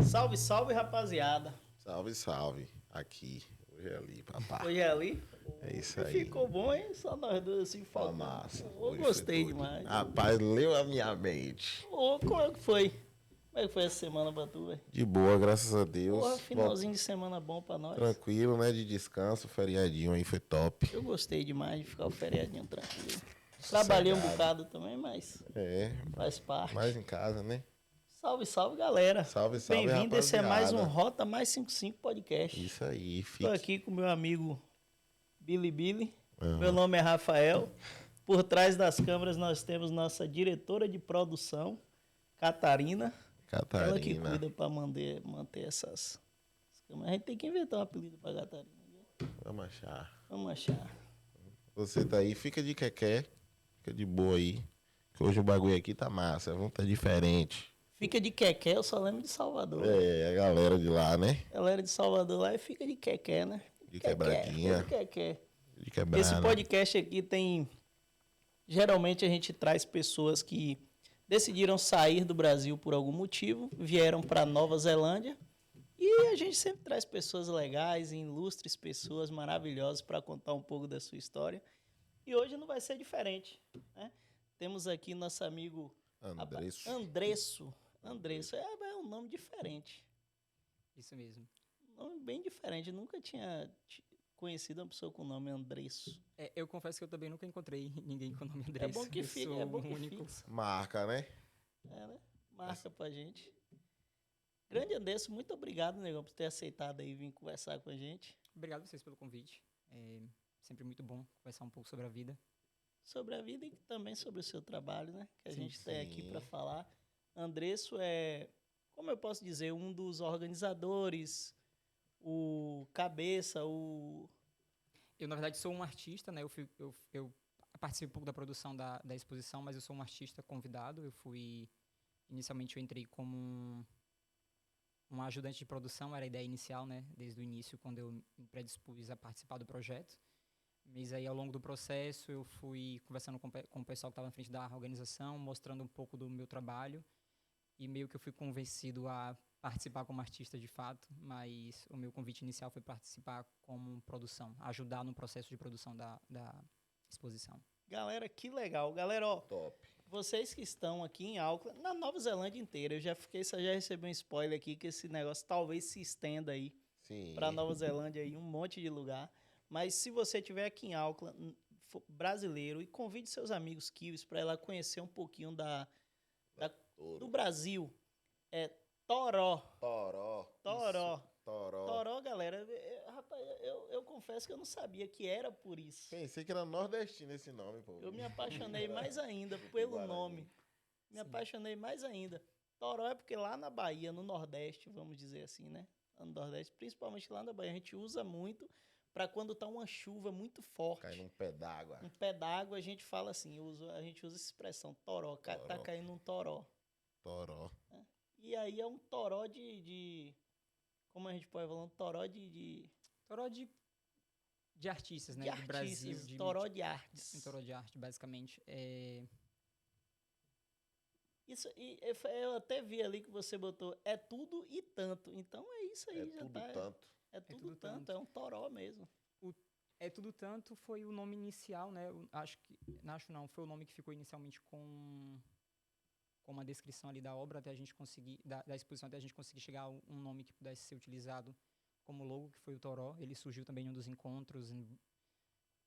Salve, salve, rapaziada. Salve, salve. Aqui. Hoje é ali, papai. Hoje é ali. É isso E aí. ficou bom, hein? Só nós dois assim Tá falando. massa. Eu Hoje gostei foi tudo. demais. Rapaz, leu a minha mente. Ô, como é que foi? Como é que foi essa semana pra tu, velho? De boa, graças a Deus. Porra, finalzinho de semana bom pra nós. Tranquilo, né? De descanso, feriadinho aí foi top. Eu gostei demais de ficar o feriadinho tranquilo. Trabalhei um bocado também, mas É, faz parte. mais em casa, né? Salve, salve, galera. Salve, salve, Bem-vindo, esse é mais um rapaziada. Rota Mais 55 Podcast. Isso aí, Tô fique. aqui com meu amigo Billy. Aham. Meu nome é Rafael. Por trás das câmeras nós temos nossa diretora de produção, Catarina. Ela que Catarina. cuida pra manter essas câmeras. A gente tem que inventar um apelido pra Catarina. Viu? Vamos achar. Vamos achar. Você tá aí, fica de quequé. Fica de boa aí. Que hoje o bagulho aqui tá massa, vamos tá diferente. Fica de quequé, eu só lembro de Salvador. É, a galera de lá, né? Ela era de Salvador lá e fica de quequé, né? De Quequé, quebradinha. fica de quequé. De quebrar, Esse né? podcast aqui tem... Geralmente a gente traz pessoas que decidiram sair do Brasil por algum motivo, vieram para Nova Zelândia e a gente sempre traz pessoas legais, ilustres pessoas maravilhosas para contar um pouco da sua história. E hoje não vai ser diferente, né? Temos aqui nosso amigo Andresso. Andresso é um nome diferente. Isso mesmo. Um nome bem diferente. Eu nunca tinha conhecido uma pessoa com o nome Andresso. Eu confesso que eu também nunca encontrei ninguém com o nome Andrés. É bom que Eu fique, sou é bom o que único. fixe. Marca, né? É, né? Marca pra gente. Grande Andresso, muito obrigado, negão, por ter aceitado aí vir conversar com a gente. Obrigado a vocês pelo convite. É sempre muito bom conversar um pouco sobre a vida. Sobre a vida e também sobre o seu trabalho, né? Que a Sim, gente tem aqui sim. para falar. Andresso é, como eu posso dizer, um dos organizadores, o cabeça, o... Eu, na verdade, sou um artista, né? Eu participo um pouco da produção da exposição, mas eu sou um artista convidado. Inicialmente eu entrei como um ajudante de produção, era a ideia inicial, né? Desde o início, quando eu me predispus a participar do projeto. Mas aí, ao longo do processo, eu fui conversando com o pessoal que estava na frente da organização, mostrando um pouco do meu trabalho. E meio que eu fui convencido a participar como artista de fato, mas o meu convite inicial foi participar como produção, ajudar no processo de produção da exposição. Galera, que legal. Galera, ó, Top. vocês que estão aqui em Auckland, na Nova Zelândia inteira, eu já recebi um spoiler aqui que esse negócio talvez se estenda aí Sim. para Nova Zelândia aí, um monte de lugar. Mas se você estiver aqui em Auckland, brasileiro, e convide seus amigos kiwis para ir lá conhecer um pouquinho do Brasil. É Toró. Toró. Toró, galera. Rapaz, eu confesso que eu não sabia que era por isso. Pensei que era nordestino esse nome, pô. Eu me apaixonei mais ainda pelo Guarani. nome. Me apaixonei mais ainda. Toró é porque lá na Bahia, no Nordeste, vamos dizer assim, né? No Nordeste, principalmente lá na Bahia, a gente usa muito para quando tá uma chuva muito forte. Cai num pé d'água. Um pé d'água, a gente fala assim, a gente usa essa expressão, toró. Tá caindo um toró. Toró. E aí é um toró de como a gente pode falar? Um toró de Toró de artistas, né? de Do artistas, Brasil. toró de artes. Um toró de arte, basicamente. Isso, e eu até vi ali que você botou é tudo e tanto. Então é isso aí, É já tudo tá. tanto. É tudo tudo tanto, tanto. é um toró mesmo. É Tudo Tanto foi o nome inicial, né? Foi o nome que ficou inicialmente com uma descrição ali da obra, até a gente conseguir, da exposição, até a gente conseguir chegar a um nome que pudesse ser utilizado como logo, que foi o Toró. Ele surgiu também em um dos encontros, em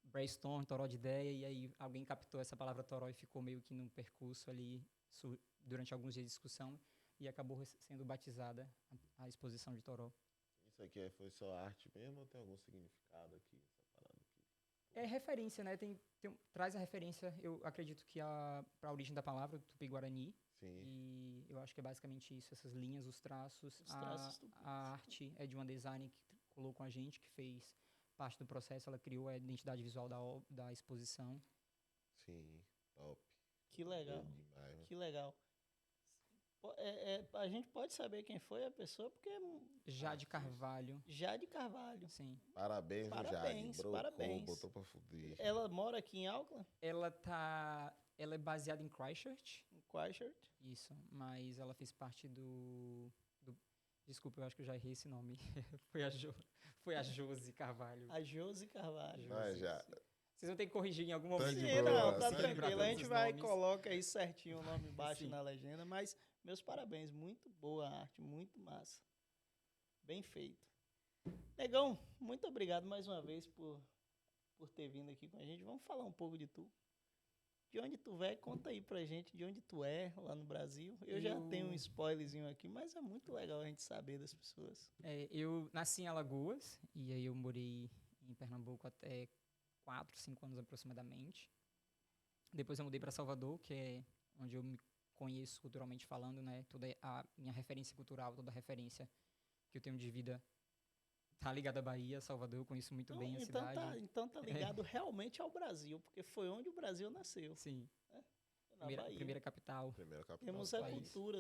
brainstorm, Toró de ideia, e aí alguém captou essa palavra Toró e ficou meio que num percurso ali, durante alguns dias de discussão, e acabou sendo batizada a exposição de Toró. Isso aqui foi só arte mesmo ou tem algum significado aqui? Essa parada aqui? É referência, né? Traz a referência, eu acredito que para a origem da palavra, Tupi-Guarani. Sim. E eu acho que é basicamente isso, essas linhas, os traços. Tupi. A arte é de uma designer que colou com a gente, que fez parte do processo, ela criou a identidade visual da exposição. Sim, top. Que legal. Demais, né? Que legal. A gente pode saber quem foi a pessoa, porque é Jade Carvalho. Jade Carvalho. Sim. Parabéns, Parabéns, Jade. Brocou, parabéns. botou pra fuder. Ela mora aqui em Auckland? Ela é baseada em Christchurch. Em Quaishart. Isso, mas ela fez parte Desculpa, eu acho que eu já errei esse nome. Foi a Josi Carvalho. A Josi Carvalho. Ah, já. Vocês vão ter que corrigir em algum Tá momento. de Sim, boa, não, tá tá de tranquilo. boa. A gente vai e Nomes. coloca aí certinho o nome embaixo Sim. na legenda. Mas meus parabéns, muito boa a arte, muito massa. Bem feito. Negão, muito obrigado mais uma vez por ter vindo aqui com a gente. Vamos falar um pouco de tu. De onde tu é, conta aí pra gente de onde tu é lá no Brasil. Eu já tenho um spoilerzinho aqui, mas é muito legal a gente saber das pessoas. Eu nasci em Alagoas e aí eu morei em Pernambuco até 4, 5 anos aproximadamente. Depois eu mudei para Salvador, que é onde eu me conheço culturalmente falando, né? Toda a minha referência cultural, toda a referência que eu tenho de vida tá ligada à Bahia, Salvador, eu conheço muito bem a cidade. Então tá ligado realmente ao Brasil, porque foi onde o Brasil nasceu. Sim. Na Bahia. Primeira capital. Primeira capital.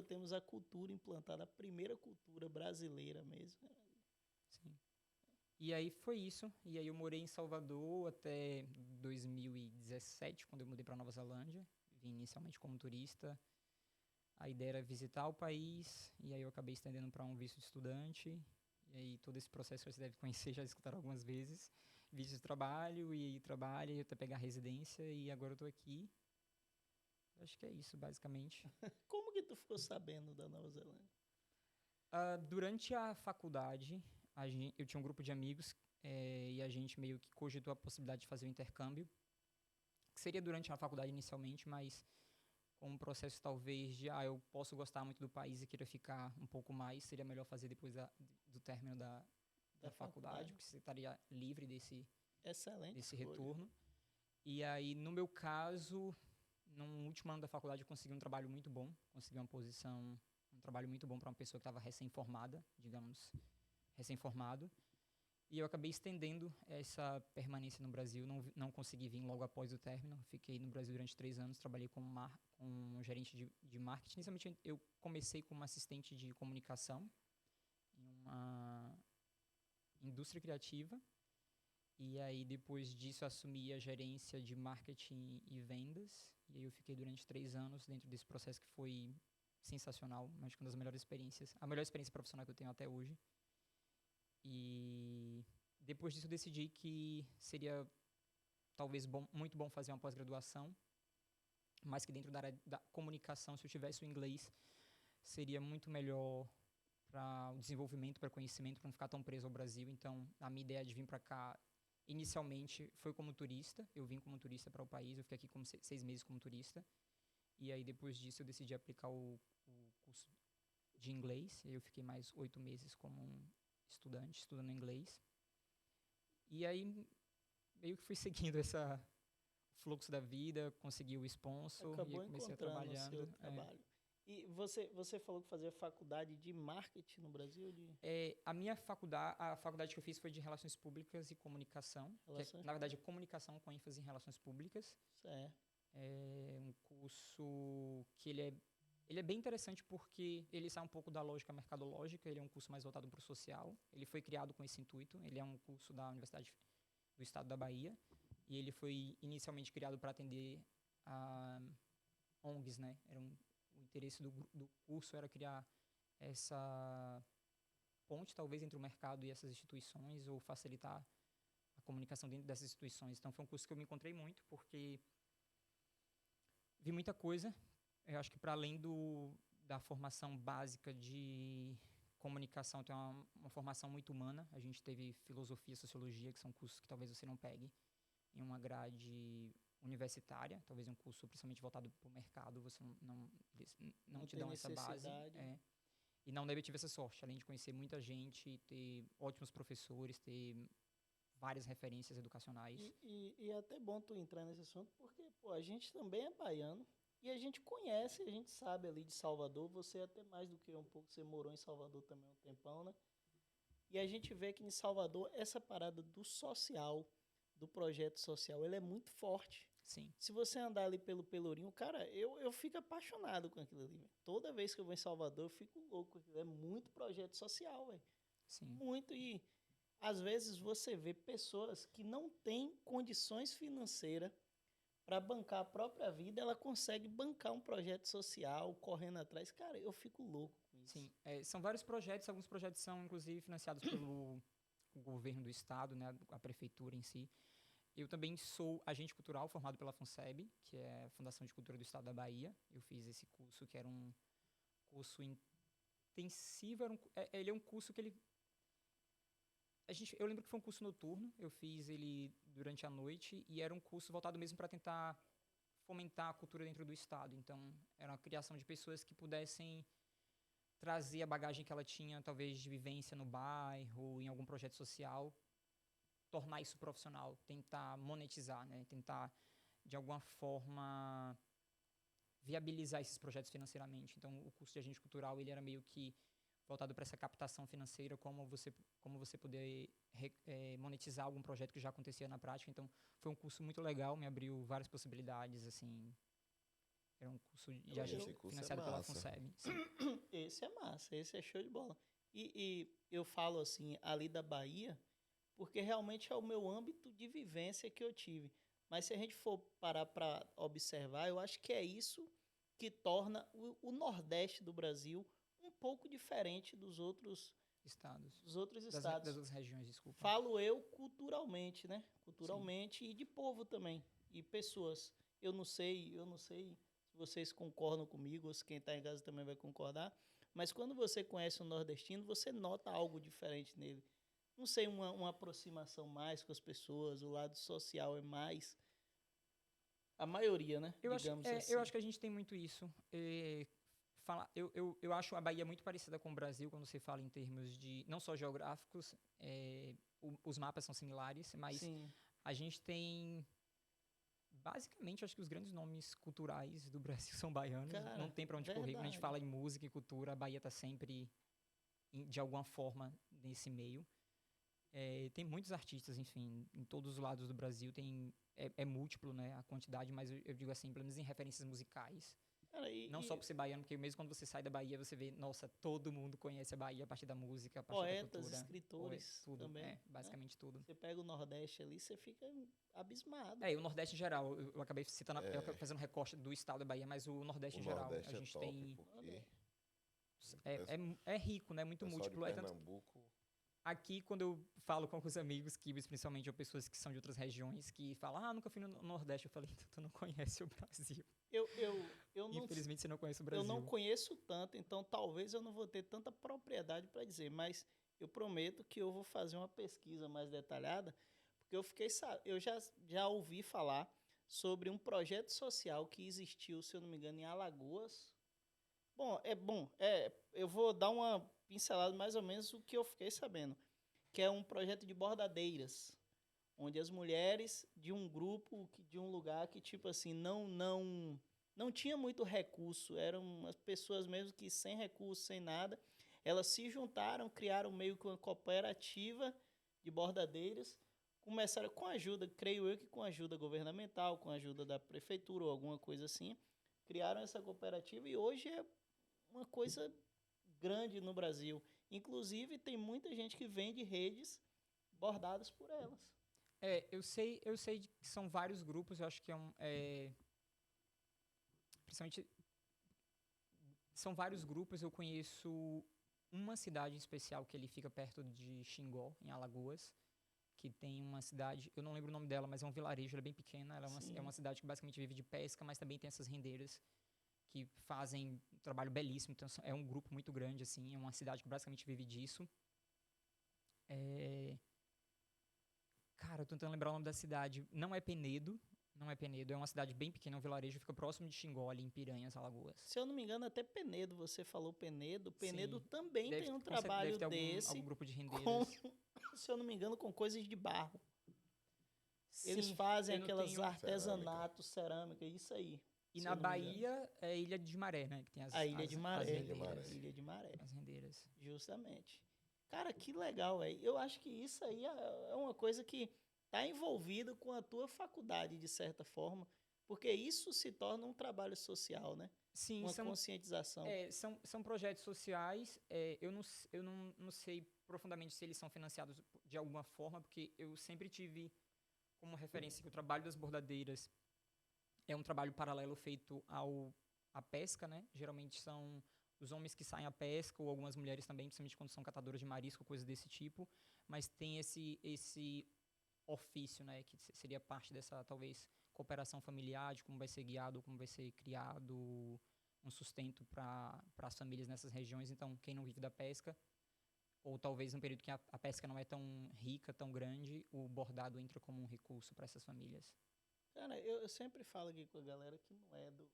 Temos a cultura implantada, a primeira cultura brasileira mesmo. Sim. E aí foi isso. E aí eu morei em Salvador até 2017, quando eu mudei para Nova Zelândia. Vim inicialmente como turista. A ideia era visitar o país, e aí eu acabei estendendo para um visto de estudante. E aí todo esse processo você deve conhecer, já escutaram algumas vezes. Visto de trabalho, e aí trabalho, e até pegar residência, e agora eu tô aqui. Acho que é isso, basicamente. Como que tu ficou sabendo da Nova Zelândia? Durante a faculdade, eu tinha um grupo de amigos e a gente meio que cogitou a possibilidade de fazer o intercâmbio, que seria durante a faculdade inicialmente, mas com um processo talvez de, eu posso gostar muito do país e queira ficar um pouco mais, seria melhor fazer depois do término da faculdade, porque você estaria livre desse retorno. E aí, no meu caso, no último ano da faculdade, eu consegui um trabalho muito bom, consegui um trabalho muito bom para uma pessoa que estava recém-formada, digamos, recém-formado. E eu acabei estendendo essa permanência no Brasil, não consegui vir logo após o término. Fiquei no Brasil durante 3 anos, trabalhei como um gerente de marketing. Inicialmente, eu comecei como assistente de comunicação em uma indústria criativa. E aí, depois disso, assumi a gerência de marketing e vendas. E aí eu fiquei durante 3 anos dentro desse processo que foi sensacional. Acho que uma das melhores experiências, a melhor experiência profissional que eu tenho até hoje. E depois disso eu decidi que seria talvez muito bom fazer uma pós-graduação, mas que dentro da área da comunicação, se eu tivesse o inglês, seria muito melhor para o desenvolvimento, para o conhecimento, para não ficar tão preso ao Brasil. Então, a minha ideia de vir para cá, inicialmente, foi como turista. Eu vim como turista para o país, eu fiquei aqui como 6 meses como turista. E aí, depois disso, eu decidi aplicar o curso de inglês. E eu fiquei mais 8 meses como um estudante, estudando inglês. E aí, meio que fui seguindo esse fluxo da vida, consegui o sponsor Acabou e comecei a encontrando trabalhar. o seu trabalho. E você falou que fazia faculdade de marketing no Brasil? A faculdade que eu fiz foi de Relações Públicas e Comunicação. Na verdade, comunicação com ênfase em Relações Públicas. Certo. É um curso que ele é bem interessante porque ele sai um pouco da lógica mercadológica, ele é um curso mais voltado para o social. Ele foi criado com esse intuito, ele é um curso da Universidade do Estado da Bahia e ele foi inicialmente criado para atender a ONGs, né? O interesse do curso era criar essa ponte, talvez, entre o mercado e essas instituições ou facilitar a comunicação dentro dessas instituições. Então, foi um curso que eu me encontrei muito porque vi muita coisa. Eu acho que para além da formação básica de comunicação, tem uma formação muito humana. A gente teve filosofia e sociologia, que são cursos que talvez você não pegue em uma grade universitária, talvez um curso principalmente voltado para o mercado, você não te dão essa base. E na UNEB eu tive essa sorte, além de conhecer muita gente, ter ótimos professores, ter várias referências educacionais. E é até bom tu entrar nesse assunto, porque a gente também é baiano. E a gente conhece, a gente sabe ali de Salvador, você até mais do que um pouco, você morou em Salvador também um tempão, né? E a gente vê que em Salvador, essa parada do social, do projeto social, ele é muito forte. Sim. Se você andar ali pelo Pelourinho, cara, eu fico apaixonado com aquilo ali, véio. Toda vez que eu vou em Salvador, eu fico louco. É muito projeto social, velho. Sim. Muito. E às vezes você vê pessoas que não têm condições financeiras para bancar a própria vida, ela consegue bancar um projeto social, correndo atrás. Cara, eu fico louco com isso. Sim, são vários projetos, alguns projetos são inclusive financiados pelo o governo do estado, né, a prefeitura em si. Eu também sou agente cultural formado pela FUNSEB, que é a Fundação de Cultura do Estado da Bahia. Eu fiz esse curso, que era um curso intensivo, ele é um curso que eu lembro que foi um curso noturno, eu fiz ele durante a noite, e era um curso voltado mesmo para tentar fomentar a cultura dentro do estado. Então, era uma criação de pessoas que pudessem trazer a bagagem que ela tinha, talvez de vivência no bairro, em algum projeto social, tornar isso profissional, tentar monetizar, né? Tentar, de alguma forma, viabilizar esses projetos financeiramente. Então, o curso de agente cultural, ele era meio que voltado para essa captação financeira, como você poder monetizar algum projeto que já acontecia na prática. Então, foi um curso muito legal, me abriu várias possibilidades, assim. Era um curso de agente financiado pela FUNSEB. Sim. Esse é massa, esse é show de bola. E eu falo assim, ali da Bahia, porque realmente é o meu âmbito de vivência que eu tive. Mas se a gente for parar para observar, eu acho que é isso que torna o Nordeste do Brasil um pouco diferente Estados. dos outros Das estados. outras regiões, desculpa. Falo eu culturalmente, né? Culturalmente e de povo também. E pessoas. Eu não sei se vocês concordam comigo ou se quem está em casa também vai concordar, mas quando você conhece um nordestino, você nota algo diferente nele. Não sei, uma aproximação mais com as pessoas, o lado social é mais. A maioria, né? Digamos assim. Eu acho que a gente tem muito isso. Eu acho a Bahia muito parecida com o Brasil quando você fala em termos de, não só geográficos, os mapas são similares, mas Sim. a gente tem, basicamente, acho que os grandes nomes culturais do Brasil são baianos. Cara, Não tem para onde correr. Quando a gente verdade. fala em música e cultura, a Bahia está sempre, de alguma forma, nesse meio. Tem muitos artistas, enfim, em todos os lados do Brasil. É múltiplo, né, a quantidade, mas eu digo assim, pelo menos em referências musicais. Cara, Não só por ser baiano, porque mesmo quando você sai da Bahia, você vê, nossa, todo mundo conhece a Bahia a partir da música, a partir da poetas, cultura. escritores Tudo, também. Né? basicamente tudo. Você pega o Nordeste ali, você fica abismado. E o Nordeste em geral, eu acabei citando, eu acabei fazendo recorte do estado da Bahia, mas o Nordeste O em geral, Nordeste a gente top, tem... porque É rico, né? Muito pessoal múltiplo. de Tanto Pernambuco... aqui, quando eu falo com alguns amigos, que principalmente ou pessoas que são de outras regiões, que falam, nunca fui no Nordeste, eu falei, então tu não conhece o Brasil. Eu não, Infelizmente, você não conhece o eu Brasil. não conheço tanto, então talvez eu não vou ter tanta propriedade para dizer, mas eu prometo que eu vou fazer uma pesquisa mais detalhada, porque eu já ouvi falar sobre um projeto social que existiu, se eu não me engano, em Alagoas. Eu vou dar uma pincelada mais ou menos o que eu fiquei sabendo, que é um projeto de bordadeiras, onde as mulheres de um grupo, de um lugar que, tipo assim, não tinha muito recurso, eram as pessoas mesmo que sem recurso, sem nada, elas se juntaram, criaram meio que uma cooperativa de bordadeiras, começaram com ajuda, creio eu que com ajuda governamental, com ajuda da prefeitura ou alguma coisa assim, criaram essa cooperativa e hoje é uma coisa grande no Brasil. Inclusive, tem muita gente que vende redes bordadas por elas. Eu sei que são vários grupos, eu acho que principalmente, são vários grupos, eu conheço uma cidade em especial que ele fica perto de Xingó, em Alagoas, que tem uma cidade, eu não lembro o nome dela, mas é um vilarejo, ela é bem pequena, ela é uma cidade que basicamente vive de pesca, mas também tem essas rendeiras que fazem um trabalho belíssimo, então é um grupo muito grande, assim, é uma cidade que basicamente vive disso. Cara, eu tô tentando lembrar o nome da cidade. Não é Penedo, é uma cidade bem pequena, um vilarejo, fica próximo de Xingó, ali em Piranhas, Alagoas. Se eu não me engano, até Penedo, você falou Penedo. Penedo Sim. também tem um trabalho deve ter desse. algum grupo de rendeiras. Se eu não me engano, com coisas de barro. Eles Sim, fazem eu não aquelas tenho- artesanatos, cerâmica, isso aí. E se na eu não me engano. Bahia é a Ilha de Maré, né? Que tem A Ilha de Maré. rendeiras. Ilha de Maré, As rendeiras. justamente. Cara, que legal, velho. Eu acho que isso aí é uma coisa que tá envolvida com a tua faculdade, de certa forma, porque isso se torna um trabalho social, né? Sim, Uma conscientização. são projetos sociais. Eu não sei profundamente se eles são financiados de alguma forma, porque eu sempre tive como referência que o trabalho das bordadeiras é um trabalho paralelo feito à pesca, né? Geralmente são os homens que saem à pesca, ou algumas mulheres também, principalmente quando são catadoras de marisco, coisas desse tipo. Mas tem esse ofício, né? Que seria parte dessa, talvez, cooperação familiar, de como vai ser guiado, como vai ser criado um sustento para as famílias nessas regiões. Então, quem não vive da pesca, ou talvez num período que a pesca não é tão rica, tão grande, o bordado entra como um recurso para essas famílias. Cara, eu sempre falo aqui com a galera que não é do...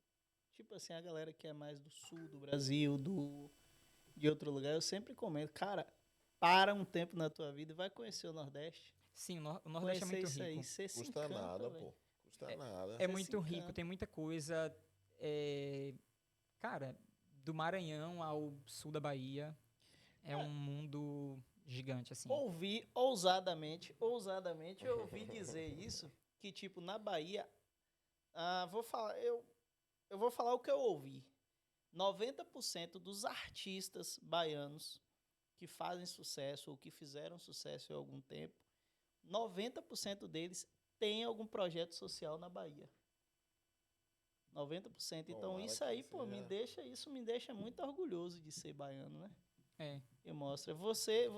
Tipo assim, a galera que é mais do sul do Brasil, de outro lugar, eu sempre comento, cara, para um tempo na tua vida e vai conhecer o Nordeste. Sim, o Nordeste é Conhecer muito isso aí, rico. você se Custa encanta, nada, velho. pô. Custa nada. É Você se muito rico, encanta. tem muita coisa. Cara, do Maranhão ao sul da Bahia, é um mundo gigante, assim. Ouvi ousadamente, eu ouvi dizer isso, que tipo, na Bahia, eu vou falar o que eu ouvi. 90% dos artistas baianos que fazem sucesso ou que fizeram sucesso em algum tempo, 90% deles têm algum projeto social na Bahia. 90%. Então Tomara isso que aí, pô, seja. isso me deixa muito orgulhoso de ser baiano, né? É. E mostra. Você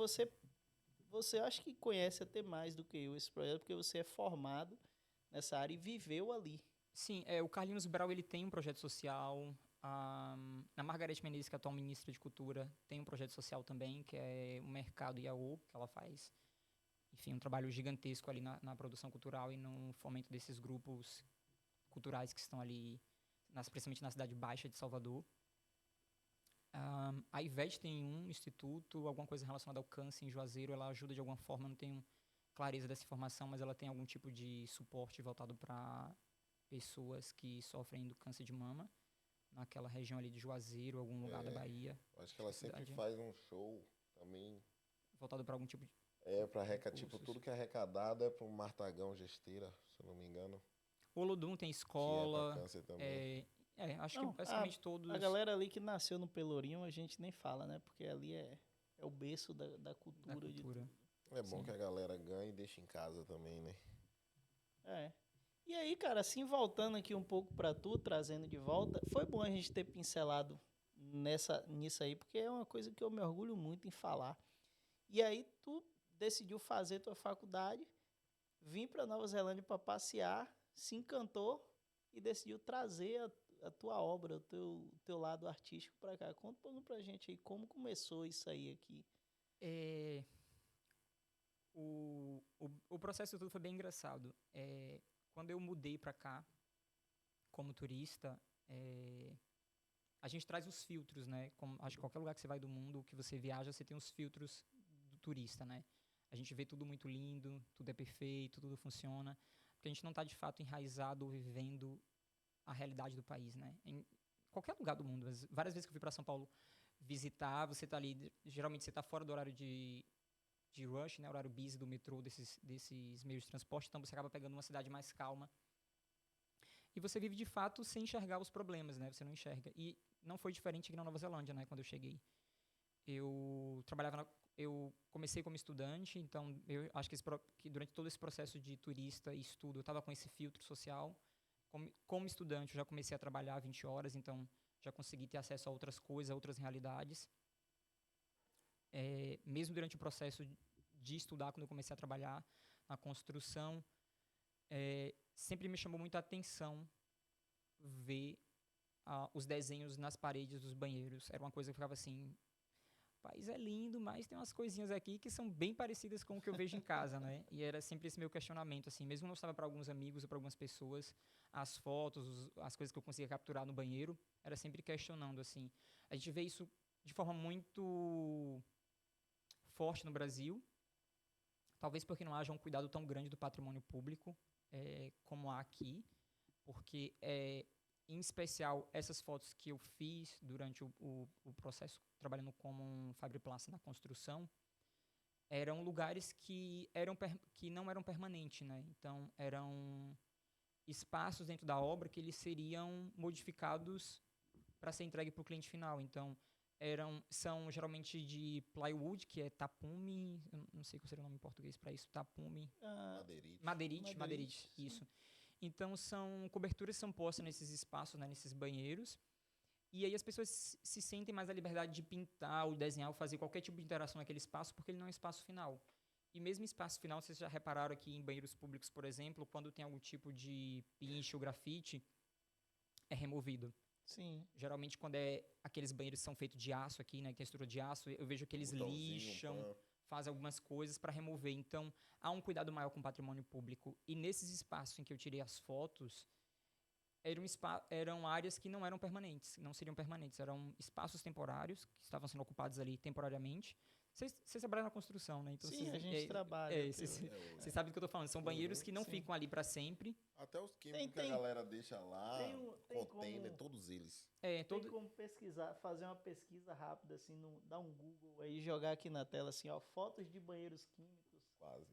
acha que conhece até mais do que eu esse projeto, porque você é formado nessa área e viveu ali. Sim, o Carlinhos Brau, ele tem um projeto social. A Margareth Menezes, que é a atual ministra de Cultura, tem um projeto social também, que é o Mercado IAU, que ela faz, enfim, um trabalho gigantesco ali na produção cultural e no fomento desses grupos culturais que estão ali, principalmente na Cidade Baixa de Salvador. A Ivete tem um instituto, alguma coisa relacionada ao câncer em Juazeiro, ela ajuda de alguma forma, eu não tenho clareza dessa informação, mas ela tem algum tipo de suporte voltado para pessoas que sofrem do câncer de mama, naquela região ali de Juazeiro, algum lugar da Bahia. Acho que ela sempre cidade, faz um show também. voltado para algum tipo de Pra tipo, recursos. tudo que é arrecadado é pro Martagão Gesteira, se eu não me engano. O Olodum tem Que é escola. pra câncer também. Acho que Não, basicamente todos. a galera ali que nasceu no Pelourinho, a gente nem fala, né? Porque ali é o berço da cultura, Da cultura. de tudo. É bom Sim. que a galera ganhe e deixe em casa também, né? É. E aí, cara, assim, voltando aqui um pouco pra tu, trazendo de volta, foi bom a gente ter pincelado nisso aí, porque é uma coisa que eu me orgulho muito em falar. E aí, tu decidiu fazer tua faculdade, vir pra Nova Zelândia pra passear, se encantou e decidiu trazer a tua obra, o teu lado artístico pra cá. Conta um pouco pra gente aí como começou isso aí aqui. O processo todo foi bem engraçado. Quando eu mudei para cá, como turista, a gente traz os filtros, né? Como, acho que qualquer lugar que você vai do mundo, que você viaja, você tem os filtros do turista, né? A gente vê tudo muito lindo, tudo é perfeito, tudo funciona, porque a gente não está de fato enraizado ou vivendo a realidade do país, né? Em qualquer lugar do mundo. Várias vezes que eu fui para São Paulo visitar, você está ali, geralmente você está fora do horário de rush, né, horário busy do metrô, desses meios de transporte, então você acaba pegando uma cidade mais calma. E você vive, de fato, sem enxergar os problemas, né? Você não enxerga. E não foi diferente aqui na Nova Zelândia, né, quando eu cheguei. Eu comecei como estudante, então eu acho que durante todo esse processo de turista e estudo, eu estava com esse filtro social. Como estudante, eu já comecei a trabalhar 20 horas, então já consegui ter acesso a outras coisas, a outras realidades. Mesmo durante o processo de estudar, quando eu comecei a trabalhar na construção, sempre me chamou muita atenção ver os desenhos nas paredes dos banheiros. Era uma coisa que eu ficava assim, o país é lindo, mas tem umas coisinhas aqui que são bem parecidas com o que eu vejo em casa, né? E era sempre esse meu questionamento, assim, mesmo eu mostrava para alguns amigos ou para algumas pessoas as fotos, as coisas que eu conseguia capturar no banheiro, era sempre questionando, assim. A gente vê isso de forma muito forte no Brasil, talvez porque não haja um cuidado tão grande do patrimônio público como há aqui, porque, em especial, essas fotos que eu fiz durante o processo trabalhando como um Fabriplaça na construção, eram lugares que não eram permanentes, né? Então, eram espaços dentro da obra que eles seriam modificados para ser entregue para o cliente final. Então, são geralmente de plywood, que é tapume, eu não sei qual seria o nome em português para isso, tapume, Madeirite. madeirite, isso. Então, coberturas são postas nesses espaços, né, nesses banheiros. E aí as pessoas se sentem mais à liberdade de pintar, ou desenhar, ou fazer qualquer tipo de interação naquele espaço, porque ele não é um espaço final. E mesmo em espaço final, vocês já repararam aqui em banheiros públicos, por exemplo, quando tem algum tipo de piche ou grafite, é removido. Sim. Geralmente, quando aqueles banheiros são feitos de aço aqui, né, textura de aço, eu vejo que eles lixam, fazem algumas coisas para remover. Então, há um cuidado maior com o patrimônio público. E nesses espaços em que eu tirei as fotos, eram áreas que não eram permanentes, não seriam permanentes, eram espaços temporários que estavam sendo ocupados ali temporariamente. Vocês trabalham na construção, né? Então, Sim, a gente trabalha. Vocês sabem do que eu tô falando. São banheiros que não ficam ali para sempre. Até os químicos que a galera deixa lá, tem container, como- todos eles. Tem como pesquisar, fazer uma pesquisa rápida, assim, dar um Google aí, jogar aqui na tela, assim, ó, fotos de banheiros químicos. Quase.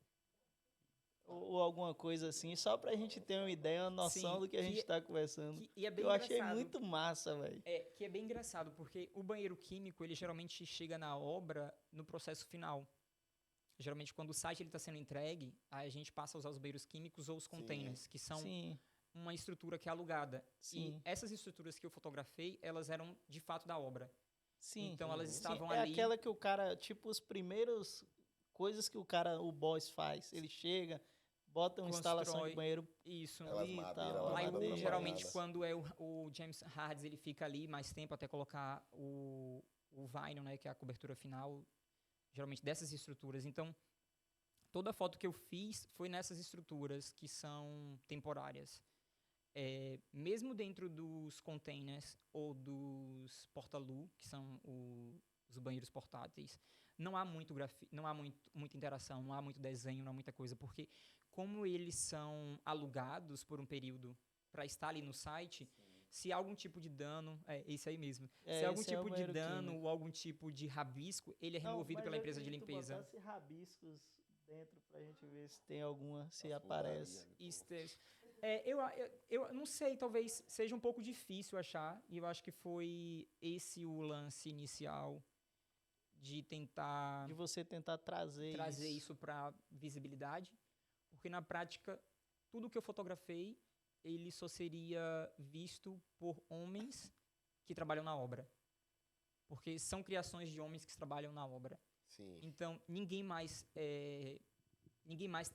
Ou alguma coisa assim, só pra gente ter uma ideia, uma noção do que a gente tá conversando. E é bem eu achei engraçado. muito massa, velho. Que é bem engraçado, porque o banheiro químico, ele geralmente chega na obra no processo final. Geralmente, quando o site está sendo entregue, aí a gente passa a usar os banheiros químicos ou os containers, que são uma estrutura que é alugada. Sim. E essas estruturas que eu fotografei, elas eram de fato da obra. Sim. Então, elas estavam é ali... aquela que o cara, tipo, os primeiros coisas que o boss faz. Ele chega, bota uma instalação de banheiro. Isso. Aquelas madeiras Aí, lá, geralmente, quando é o James Hards, ele fica ali mais tempo até colocar o vinyl, né, que é a cobertura final, geralmente dessas estruturas. Então, toda a foto que eu fiz foi nessas estruturas que são temporárias. Mesmo dentro dos containers ou dos porta-lu, que são os banheiros portáteis, não há não há muita interação, não há muito desenho, não há muita coisa, porque como eles são alugados por um período para estar ali no site, se há algum tipo de dano, isso aí mesmo, se há algum tipo de dano ou algum tipo de rabisco, ele é removido pela empresa de limpeza. Botasse rabiscos dentro pra gente ver se tem alguma, se aparece. Eu não sei, talvez seja um pouco difícil achar, e eu acho que foi esse o lance inicial de tentar... De você tentar trazer isso para visibilidade, porque na prática, tudo que eu fotografei, ele só seria visto por homens que trabalham na obra. Porque são criações de homens que trabalham na obra. Sim. Então, ninguém mais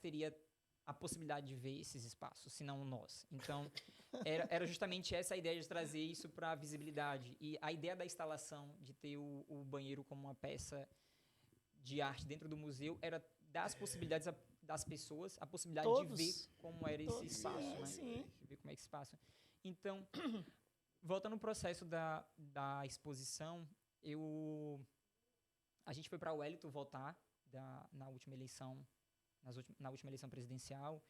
teria a possibilidade de ver esses espaços, senão nós. Então, era justamente essa a ideia de trazer isso para a visibilidade. E a ideia da instalação, de ter o banheiro como uma peça de arte dentro do museu, era dar as possibilidades das pessoas, a possibilidade de ver como era esse espaço. Né? Sim. De ver como é esse espaço. Então, voltando ao processo da exposição, a gente foi para Wellington votar na última eleição, na última eleição presidencial.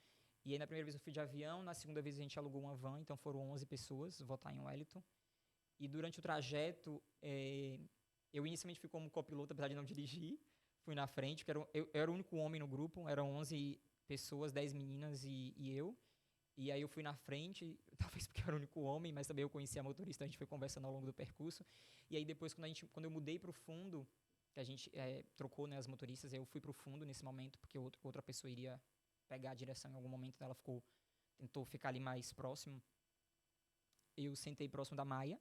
E aí, na primeira vez eu fui de avião, na segunda vez a gente alugou uma van, então foram 11 pessoas votar em Wellington. E durante o trajeto, eu inicialmente fui como copiloto, apesar de não dirigir. Fui na frente, porque eu era o único homem no grupo, eram 11 pessoas, 10 meninas e eu. E aí eu fui na frente, talvez porque eu era o único homem, mas também eu conhecia a motorista, a gente foi conversando ao longo do percurso. E aí depois, quando eu mudei para o fundo, que a gente trocou, né, as motoristas, eu fui para o fundo nesse momento, porque outra pessoa iria pegar a direção em algum momento, então ela tentou ficar ali mais próximo. Eu sentei próximo da Maia.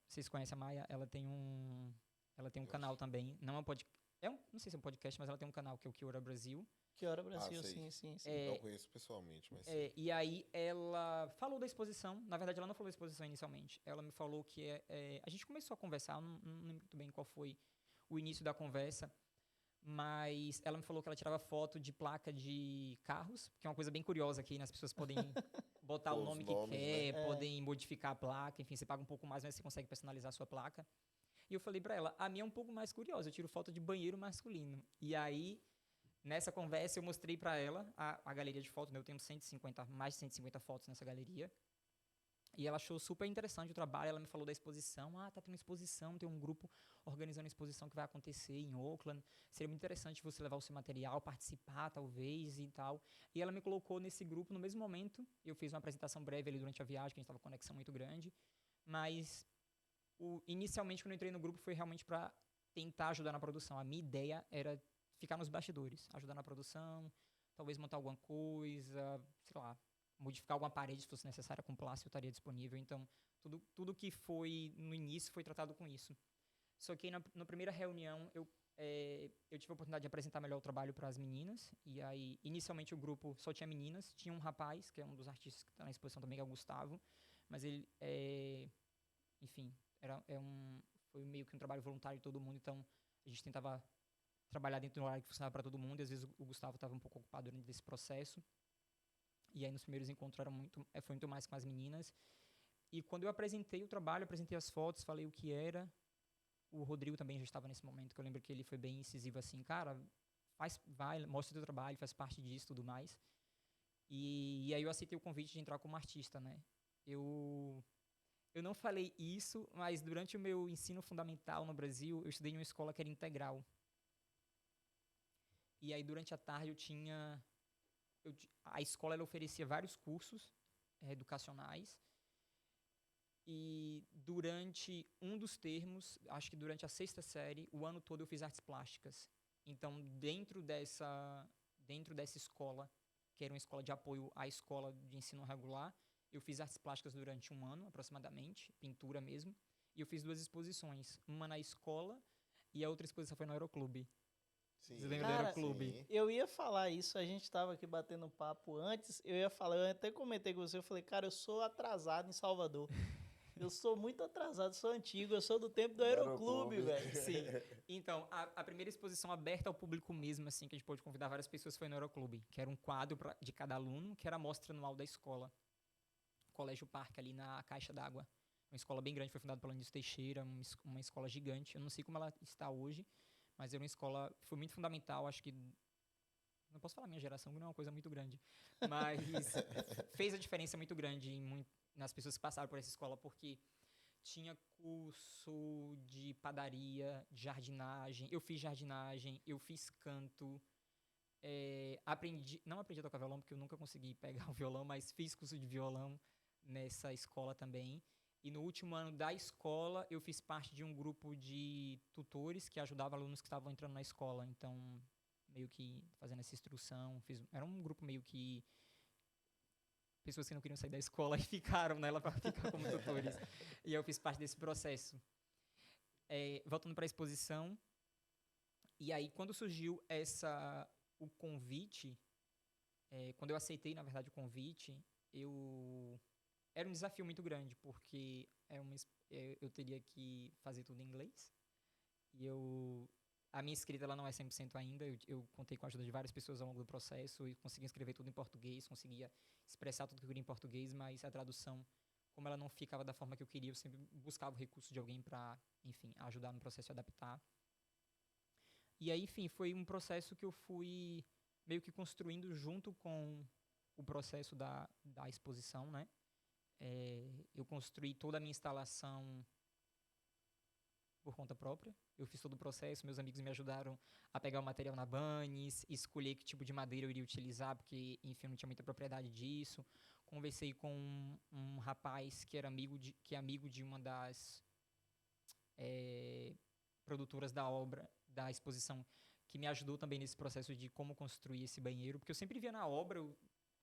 Vocês conhecem a Maia? Ela tem um canal também, não é um podcast. Não sei se é um podcast, mas ela tem um canal que é o Que Hora Brasil. Que Hora Brasil, sim. Não conheço pessoalmente, mas e aí ela falou da exposição. Na verdade, ela não falou da exposição inicialmente. Ela me falou que a gente começou a conversar, não lembro muito bem qual foi o início da conversa, mas ela me falou que ela tirava foto de placa de carros, que é uma coisa bem curiosa aqui, né? As pessoas podem botar o nome que quer, né? Podem modificar a placa, enfim, você paga um pouco mais, mas você consegue personalizar a sua placa. E eu falei pra ela, a minha é um pouco mais curiosa, eu tiro foto de banheiro masculino. E aí, nessa conversa, eu mostrei pra ela a galeria de fotos, né? Eu tenho mais de 150 fotos nessa galeria. E ela achou super interessante o trabalho, ela me falou da exposição. Tá tendo uma exposição, tem um grupo organizando a exposição que vai acontecer em Oakland. Seria muito interessante você levar o seu material, participar, talvez, e tal. E ela me colocou nesse grupo no mesmo momento. Eu fiz uma apresentação breve ali durante a viagem, que a gente estava com conexão muito grande. Mas... inicialmente, quando eu entrei no grupo, foi realmente para tentar ajudar na produção. A minha ideia era ficar nos bastidores, ajudar na produção, talvez montar alguma coisa, sei lá, modificar alguma parede se fosse necessário com plástico, eu estaria disponível. Então, tudo que foi no início foi tratado com isso. Só que na primeira reunião, eu tive a oportunidade de apresentar melhor o trabalho para as meninas. E aí, inicialmente, o grupo só tinha meninas. Tinha um rapaz, que é um dos artistas que está na exposição também, que é o Gustavo. Mas ele, enfim, foi meio que um trabalho voluntário de todo mundo. Então, a gente tentava trabalhar dentro do horário que funcionava para todo mundo. E, às vezes, o Gustavo estava um pouco ocupado durante esse processo. E aí, nos primeiros encontros, foi muito mais com as meninas. E quando eu apresentei o trabalho, apresentei as fotos, falei o que era. O Rodrigo também já estava nesse momento, que eu lembro que ele foi bem incisivo assim, cara, vai, mostra o teu trabalho, faz parte disso e tudo mais. E aí eu aceitei o convite de entrar como artista, né? Eu não falei isso, mas durante o meu ensino fundamental no Brasil, eu estudei em uma escola que era integral. E aí durante a tarde a escola ela oferecia vários cursos educacionais. E durante um dos termos, acho que durante a 6ª série, o ano todo eu fiz artes plásticas. Então, dentro dessa escola, que era uma escola de apoio à escola de ensino regular, eu fiz artes plásticas durante um ano, aproximadamente, pintura mesmo. E eu fiz 2 exposições, uma na escola e a outra exposição foi no Aeroclube. Sim, Você lembra do Cara, Aeroclube? sim. eu ia falar isso, a gente tava aqui batendo papo antes, eu até comentei com você, eu falei, cara, eu sou atrasado em Salvador. Eu sou muito atrasado, sou antigo, eu sou do tempo do Aeroclube, velho. Sim. Então, a primeira exposição aberta ao público mesmo, assim, que a gente pôde convidar várias pessoas, foi no Aeroclube, que era um quadro de cada aluno, que era a mostra anual da escola. Colégio Parque, ali na Caixa d'Água. Uma escola bem grande, foi fundada pelo Anísio Teixeira, uma escola gigante. Eu não sei como ela está hoje, mas era uma escola, foi muito fundamental, acho que não posso falar minha geração, que não é uma coisa muito grande, mas fez a diferença muito grande nas pessoas que passaram por essa escola, porque tinha curso de padaria, de jardinagem, eu fiz jardinagem, eu fiz canto, não aprendi a tocar violão, porque eu nunca consegui pegar o violão, mas fiz curso de violão nessa escola também. E no último ano da escola, eu fiz parte de um grupo de tutores que ajudava alunos que estavam entrando na escola. Então, meio que fazendo essa instrução. Era um grupo meio que pessoas que não queriam sair da escola e ficaram nela para ficar como tutores. E eu fiz parte desse processo. Voltando para a exposição. E aí, quando surgiu o convite, quando eu aceitei, na verdade, o convite, era um desafio muito grande, porque eu teria que fazer tudo em inglês. E a minha escrita ela não é 100% ainda. Eu contei com a ajuda de várias pessoas ao longo do processo e consegui escrever tudo em português, conseguia expressar tudo que eu queria em português, mas a tradução, como ela não ficava da forma que eu queria, eu sempre buscava o recurso de alguém para, enfim, ajudar no processo de adaptar. E aí, enfim, foi um processo que eu fui meio que construindo junto com o processo da exposição, né? Eu construí toda a minha instalação por conta própria. Eu fiz todo o processo, meus amigos me ajudaram a pegar o material na Bannis, escolher que tipo de madeira eu iria utilizar, porque, enfim, eu não tinha muita propriedade disso. Conversei com um rapaz que é amigo de uma das produtoras da obra, da exposição, que me ajudou também nesse processo de como construir esse banheiro, porque eu sempre via na obra, eu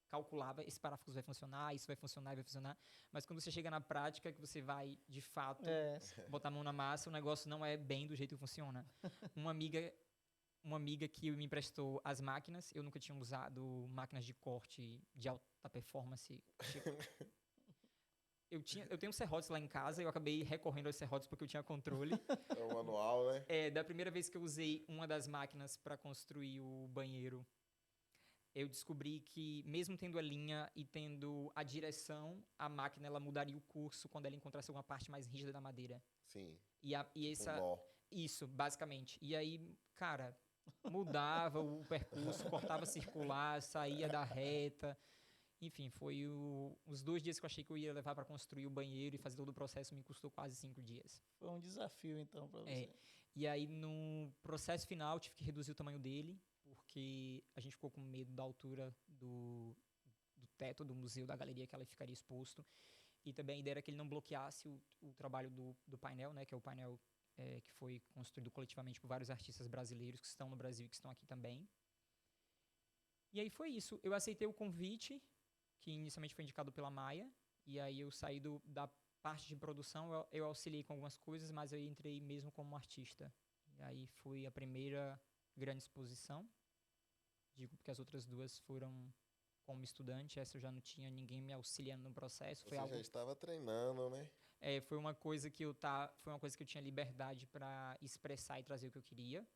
calculava, esse parafuso vai funcionar, isso vai funcionar, mas quando você chega na prática, que você vai, de fato, botar a mão na massa, o negócio não é bem do jeito que funciona. Uma amiga que me emprestou as máquinas, eu nunca tinha usado máquinas de corte de alta performance. Eu tenho serrotes lá em casa, eu acabei recorrendo aos serrotes porque eu tinha controle. É o manual, né? Da primeira vez que eu usei uma das máquinas para construir o banheiro, eu descobri que, mesmo tendo a linha e tendo a direção, a máquina ela mudaria o curso quando ela encontrasse alguma parte mais rígida da madeira. Sim. Tipo isso, basicamente. E aí, cara, mudava o percurso, cortava circular, saía da reta. Enfim, foi os 2 dias que eu achei que eu ia levar para construir o banheiro e fazer todo o processo, me custou quase 5 dias. Foi um desafio, então, para você. E aí, no processo final, tive que reduzir o tamanho dele, porque a gente ficou com medo da altura do teto do museu, da galeria que ela ficaria exposto. E também a ideia era que ele não bloqueasse o trabalho do painel, né, que é o painel que foi construído coletivamente por vários artistas brasileiros que estão no Brasil e que estão aqui também. E aí foi isso. Eu aceitei o convite, que inicialmente foi indicado pela Maia, e aí eu saí da parte de produção, eu auxiliei com algumas coisas, mas eu entrei mesmo como artista. E aí foi a primeira grande exposição, digo porque as outras duas foram como estudante, essa eu já não tinha ninguém me auxiliando no processo, Você já estava treinando, né? foi uma coisa que foi uma coisa que eu tinha liberdade para expressar e trazer o que eu queria.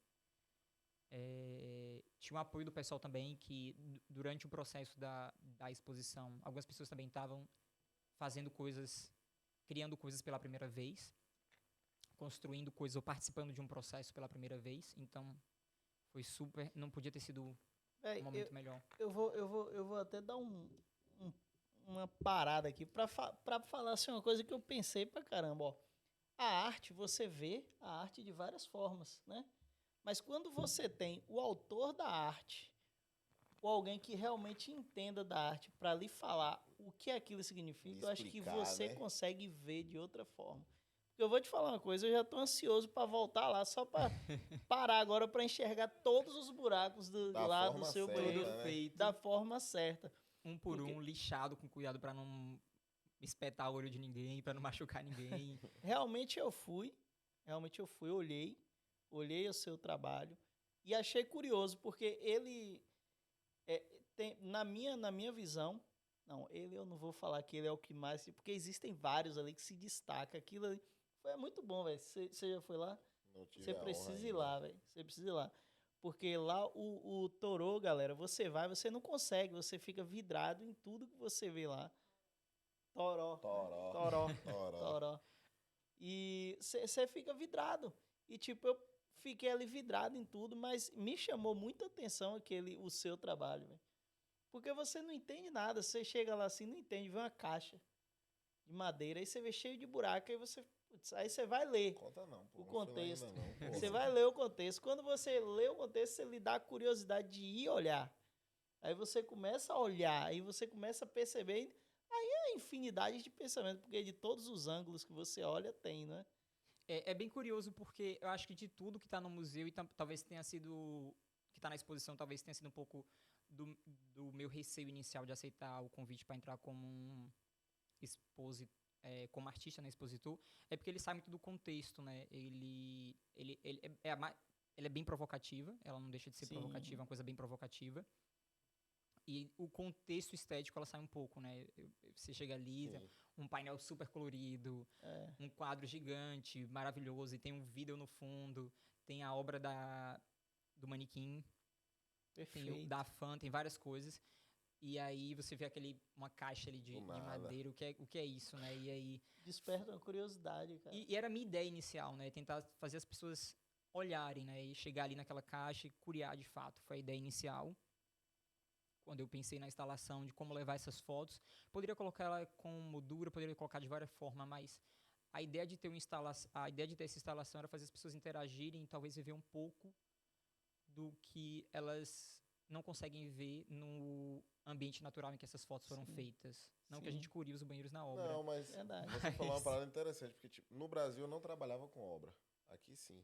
Tinha o apoio do pessoal também, que durante o processo da exposição, algumas pessoas também estavam fazendo coisas, criando coisas pela primeira vez, construindo coisas ou participando de um processo pela primeira vez. Então, foi super, não podia ter sido Véi, um momento melhor. eu vou até dar uma parada aqui pra falar assim, uma coisa que eu pensei pra caramba, ó. A arte, você vê a arte de várias formas, né? Mas quando você tem o autor da arte, ou alguém que realmente entenda da arte para lhe falar o que aquilo significa, Lhe eu acho que explicar, você né? consegue ver de outra forma. Porque eu vou te falar uma coisa, eu já tô ansioso para voltar lá, só para parar agora para enxergar todos os buracos Da lá do forma seu certa, banheiro né? feito, da forma certa. um por Porque um, lixado, com cuidado para não espetar o olho de ninguém, para não machucar ninguém. realmente eu fui, olhei o seu trabalho e achei curioso, porque ele tem, na minha visão, não, ele eu não vou falar que ele é o que mais, porque existem vários ali que se destaca, aquilo ali foi muito bom, velho, você já foi lá? Não tive Você a honra precisa ir ainda. lá, velho, você precisa ir lá, porque lá o Torô, galera, você vai, você não consegue, você fica vidrado em tudo que você vê lá, Toró, né? Toró. Toró, Toró. Toró. E você fica vidrado. E tipo, eu fiquei ali vidrado em tudo, mas me chamou muita atenção o seu trabalho, velho. Porque você não entende nada, você chega lá assim, não entende, vê uma caixa de madeira, aí você vê cheio de buraco, aí você, putz, aí você vai ler Conta não, pô. o Não fui lá contexto. ainda não, Você porra. vai ler o contexto. Quando você lê o contexto, você lhe dá a curiosidade de ir olhar. Aí você começa a olhar, aí você começa a perceber, aí é a infinidade de pensamento, porque de todos os ângulos que você olha, tem, né? É bem curioso porque eu acho que de tudo que está no museu e talvez tenha sido que está na exposição, talvez tenha sido um pouco do meu receio inicial de aceitar o convite para entrar como um como artista, né, expositor, é porque ele sai muito do contexto, né? Ele é bem provocativa, ela não deixa de ser Sim. provocativa, é uma coisa bem provocativa. E o contexto estético, ela sai um pouco, né? Você chega ali, tem Sim. um painel super colorido, um quadro gigante, maravilhoso, e tem um vídeo no fundo, tem a obra do manequim, tem Perfeito. da fã, tem várias coisas. E aí você vê uma caixa ali de nada. madeira, o que é isso, né? E aí... Desperta uma curiosidade, cara. E era a minha ideia inicial, né? Tentar fazer as pessoas olharem, né? E chegar ali naquela caixa e curiar de fato. Foi a ideia inicial. Quando eu pensei na instalação de como levar essas fotos, poderia colocar ela com moldura, poderia colocar de várias formas, mas a ideia de ter essa instalação era fazer as pessoas interagirem e talvez viver um pouco do que elas não conseguem ver no ambiente natural em que essas fotos foram feitas. Não que a gente curie os banheiros na obra. Não, mas Verdade. você falou uma parada interessante, porque tipo, no Brasil eu não trabalhava com obra. Aqui sim.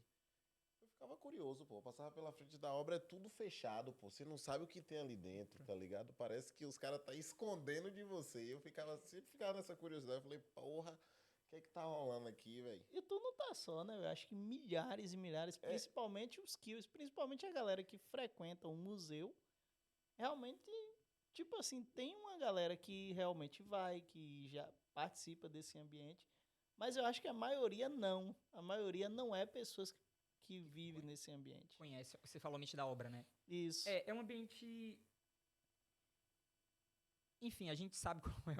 Eu ficava curioso, pô. Eu passava pela frente da obra, é tudo fechado, pô. Você não sabe o que tem ali dentro, tá ligado? Parece que os caras tá escondendo de você. E eu sempre ficava nessa curiosidade. Eu falei, porra, o que é que tá rolando aqui, velho? E tu não tá só, né? Eu acho que milhares e milhares, principalmente os kills, principalmente a galera que frequenta o museu, realmente, tipo assim, tem uma galera que realmente vai, que já participa desse ambiente, mas eu acho que a maioria não. A maioria não é pessoas que vivem nesse ambiente. Conhece, você falou mente da obra, né? Isso. É um ambiente... Enfim, a gente sabe como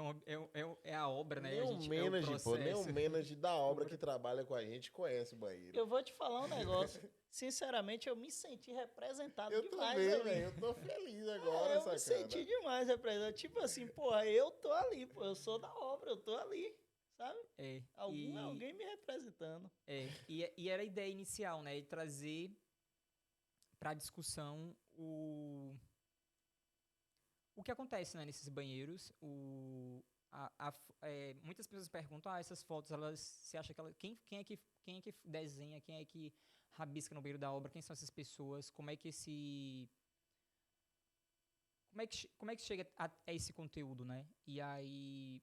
é a obra, né? Nem A o gente, é o manager, pô, nem o processo. manager da obra que trabalha com a gente conhece o banheiro. Eu vou te falar um negócio. Sinceramente, eu me senti representado Eu demais também, ali. velho. Eu tô feliz agora, Eu me sacana. senti demais representado. Tipo assim, porra, eu tô ali, pô, eu sou da obra, eu tô ali, sabe? Alguém me representando. E era a ideia inicial, né? De trazer para discussão o que acontece, né, nesses banheiros. Muitas pessoas perguntam, essas fotos, você acha que quem é que desenha, quem é que rabisca no banheiro da obra, quem são essas pessoas, como é que como é que chega a esse conteúdo, né? E aí,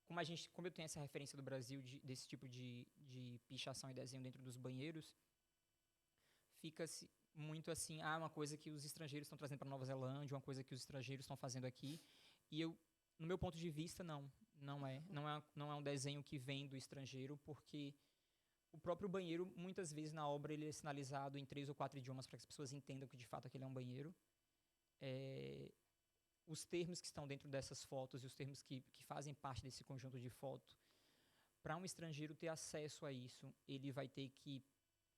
como eu tenho essa referência do Brasil desse tipo de pichação e desenho dentro dos banheiros, fica-se muito assim, uma coisa que os estrangeiros estão trazendo para Nova Zelândia, uma coisa que os estrangeiros estão fazendo aqui. E no meu ponto de vista, não é um desenho que vem do estrangeiro, porque o próprio banheiro, muitas vezes na obra, ele é sinalizado em 3 ou 4 idiomas para que as pessoas entendam que de fato aquele é um banheiro. Os termos que estão dentro dessas fotos e os termos que fazem parte desse conjunto de fotos, para um estrangeiro ter acesso a isso, ele vai ter que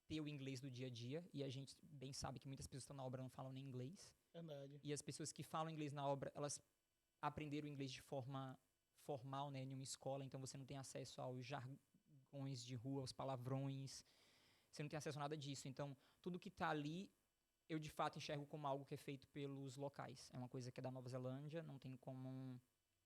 ter o inglês do dia a dia, e a gente bem sabe que muitas pessoas que estão na obra não falam nem inglês. Verdade. E as pessoas que falam inglês na obra, elas aprenderam inglês de forma formal, né, em uma escola, então você não tem acesso aos jargões de rua, aos palavrões, você não tem acesso a nada disso. Então, tudo que está ali, eu de fato enxergo como algo que é feito pelos locais. É uma coisa que é da Nova Zelândia, não tem como...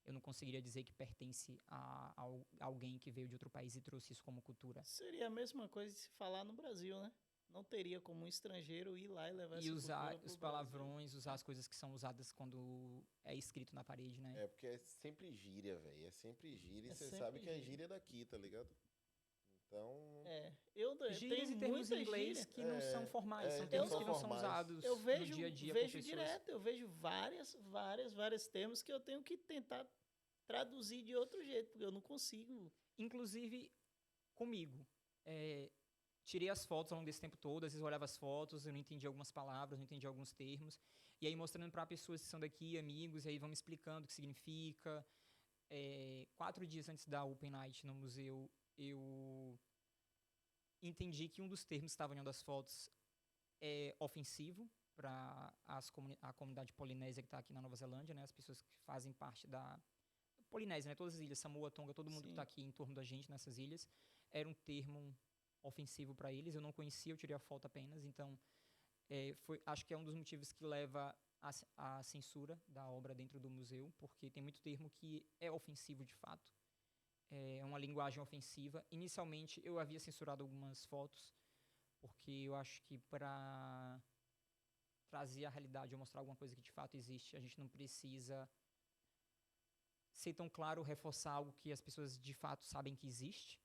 Eu não conseguiria dizer que pertence a alguém que veio de outro país e trouxe isso como cultura. Seria a mesma coisa de se falar no Brasil, né? Não teria como um estrangeiro ir lá e levar E essa usar cultura pro os Brasil. palavrões, usar as coisas que são usadas quando é escrito na parede, né? É porque é sempre gíria, velho. É sempre gíria. E É você sempre sabe que é gíria. gíria daqui, tá ligado? Então. Eu Gírias tenho e termos muita em inglês gíria. que não são formais, são que termos não que são não são formais. usados Eu no dia a dia por vejo pessoas. direto, eu vejo vários termos que eu tenho que tentar traduzir de outro jeito, porque eu não consigo. Inclusive, comigo. Tirei as fotos ao longo desse tempo todo, às vezes eu olhava as fotos, eu não entendia algumas palavras, não entendia alguns termos, e aí mostrando para pessoas que são daqui, amigos, e aí vão me explicando o que significa. 4 dias antes da Open Night no museu, eu entendi que um dos termos que estava em uma das fotos é ofensivo para a comunidade polinésia que está aqui na Nova Zelândia, né? As pessoas que fazem parte da Polinésia, né? Todas as ilhas, Samoa, Tonga, todo mundo que está aqui em torno da gente nessas ilhas, era um termo ofensivo para eles. Eu não conhecia, eu tirei a foto apenas, então acho que é um dos motivos que leva a censura da obra dentro do museu, porque tem muito termo que é ofensivo de fato. É uma linguagem ofensiva. Inicialmente, eu havia censurado algumas fotos, porque eu acho que para trazer a realidade ou mostrar alguma coisa que de fato existe, a gente não precisa ser tão claro, reforçar algo que as pessoas de fato sabem que existe.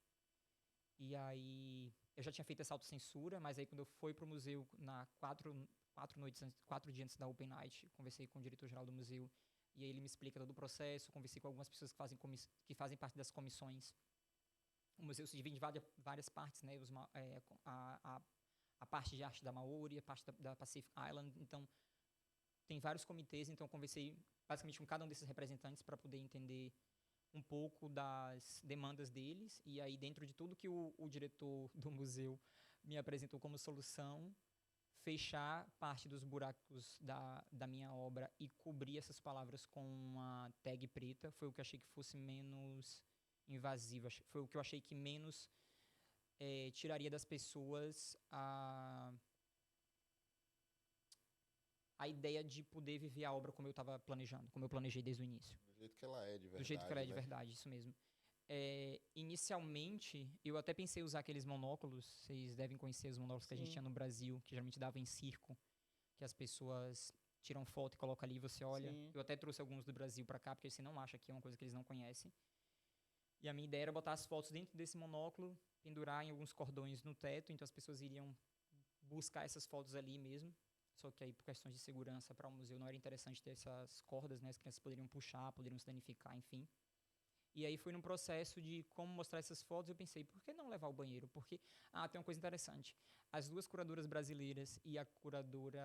E aí, eu já tinha feito essa autocensura, mas aí quando eu fui pro museu, 4 dias antes da Open Night, conversei com o diretor-geral do museu, e aí ele me explica todo o processo, conversei com algumas pessoas que fazem parte das comissões. O museu se divide em várias partes, né? A parte de arte da Maori, a parte da Pacific Island, então tem vários comitês, então eu conversei basicamente com cada um desses representantes para poder entender um pouco das demandas deles, e aí dentro de tudo que o diretor do museu me apresentou como solução, fechar parte dos buracos da minha obra e cobrir essas palavras com uma tag preta foi o que eu achei que fosse menos invasivo, foi o que eu achei que menos tiraria das pessoas a ideia de poder viver a obra como eu estava planejando, como eu planejei desde o início. Do jeito que ela é de verdade. Do jeito que ela é de né? verdade, isso mesmo. Inicialmente, eu até pensei em usar aqueles monóculos, vocês devem conhecer os monóculos que a gente Sim. tinha no Brasil, que geralmente dava em circo, que as pessoas tiram foto e colocam ali e você olha. Sim. Eu até trouxe alguns do Brasil pra cá, porque você não acha que é uma coisa que eles não conhecem. E a minha ideia era botar as fotos dentro desse monóculo, pendurar em alguns cordões no teto, então as pessoas iriam buscar essas fotos ali mesmo. Só que aí, por questões de segurança para o museu, não era interessante ter essas cordas, né? As crianças poderiam puxar, poderiam se danificar, enfim. E aí foi num processo de como mostrar essas fotos, eu pensei, por que não levar o banheiro? Porque, tem uma coisa interessante. As duas curadoras brasileiras e a curadora...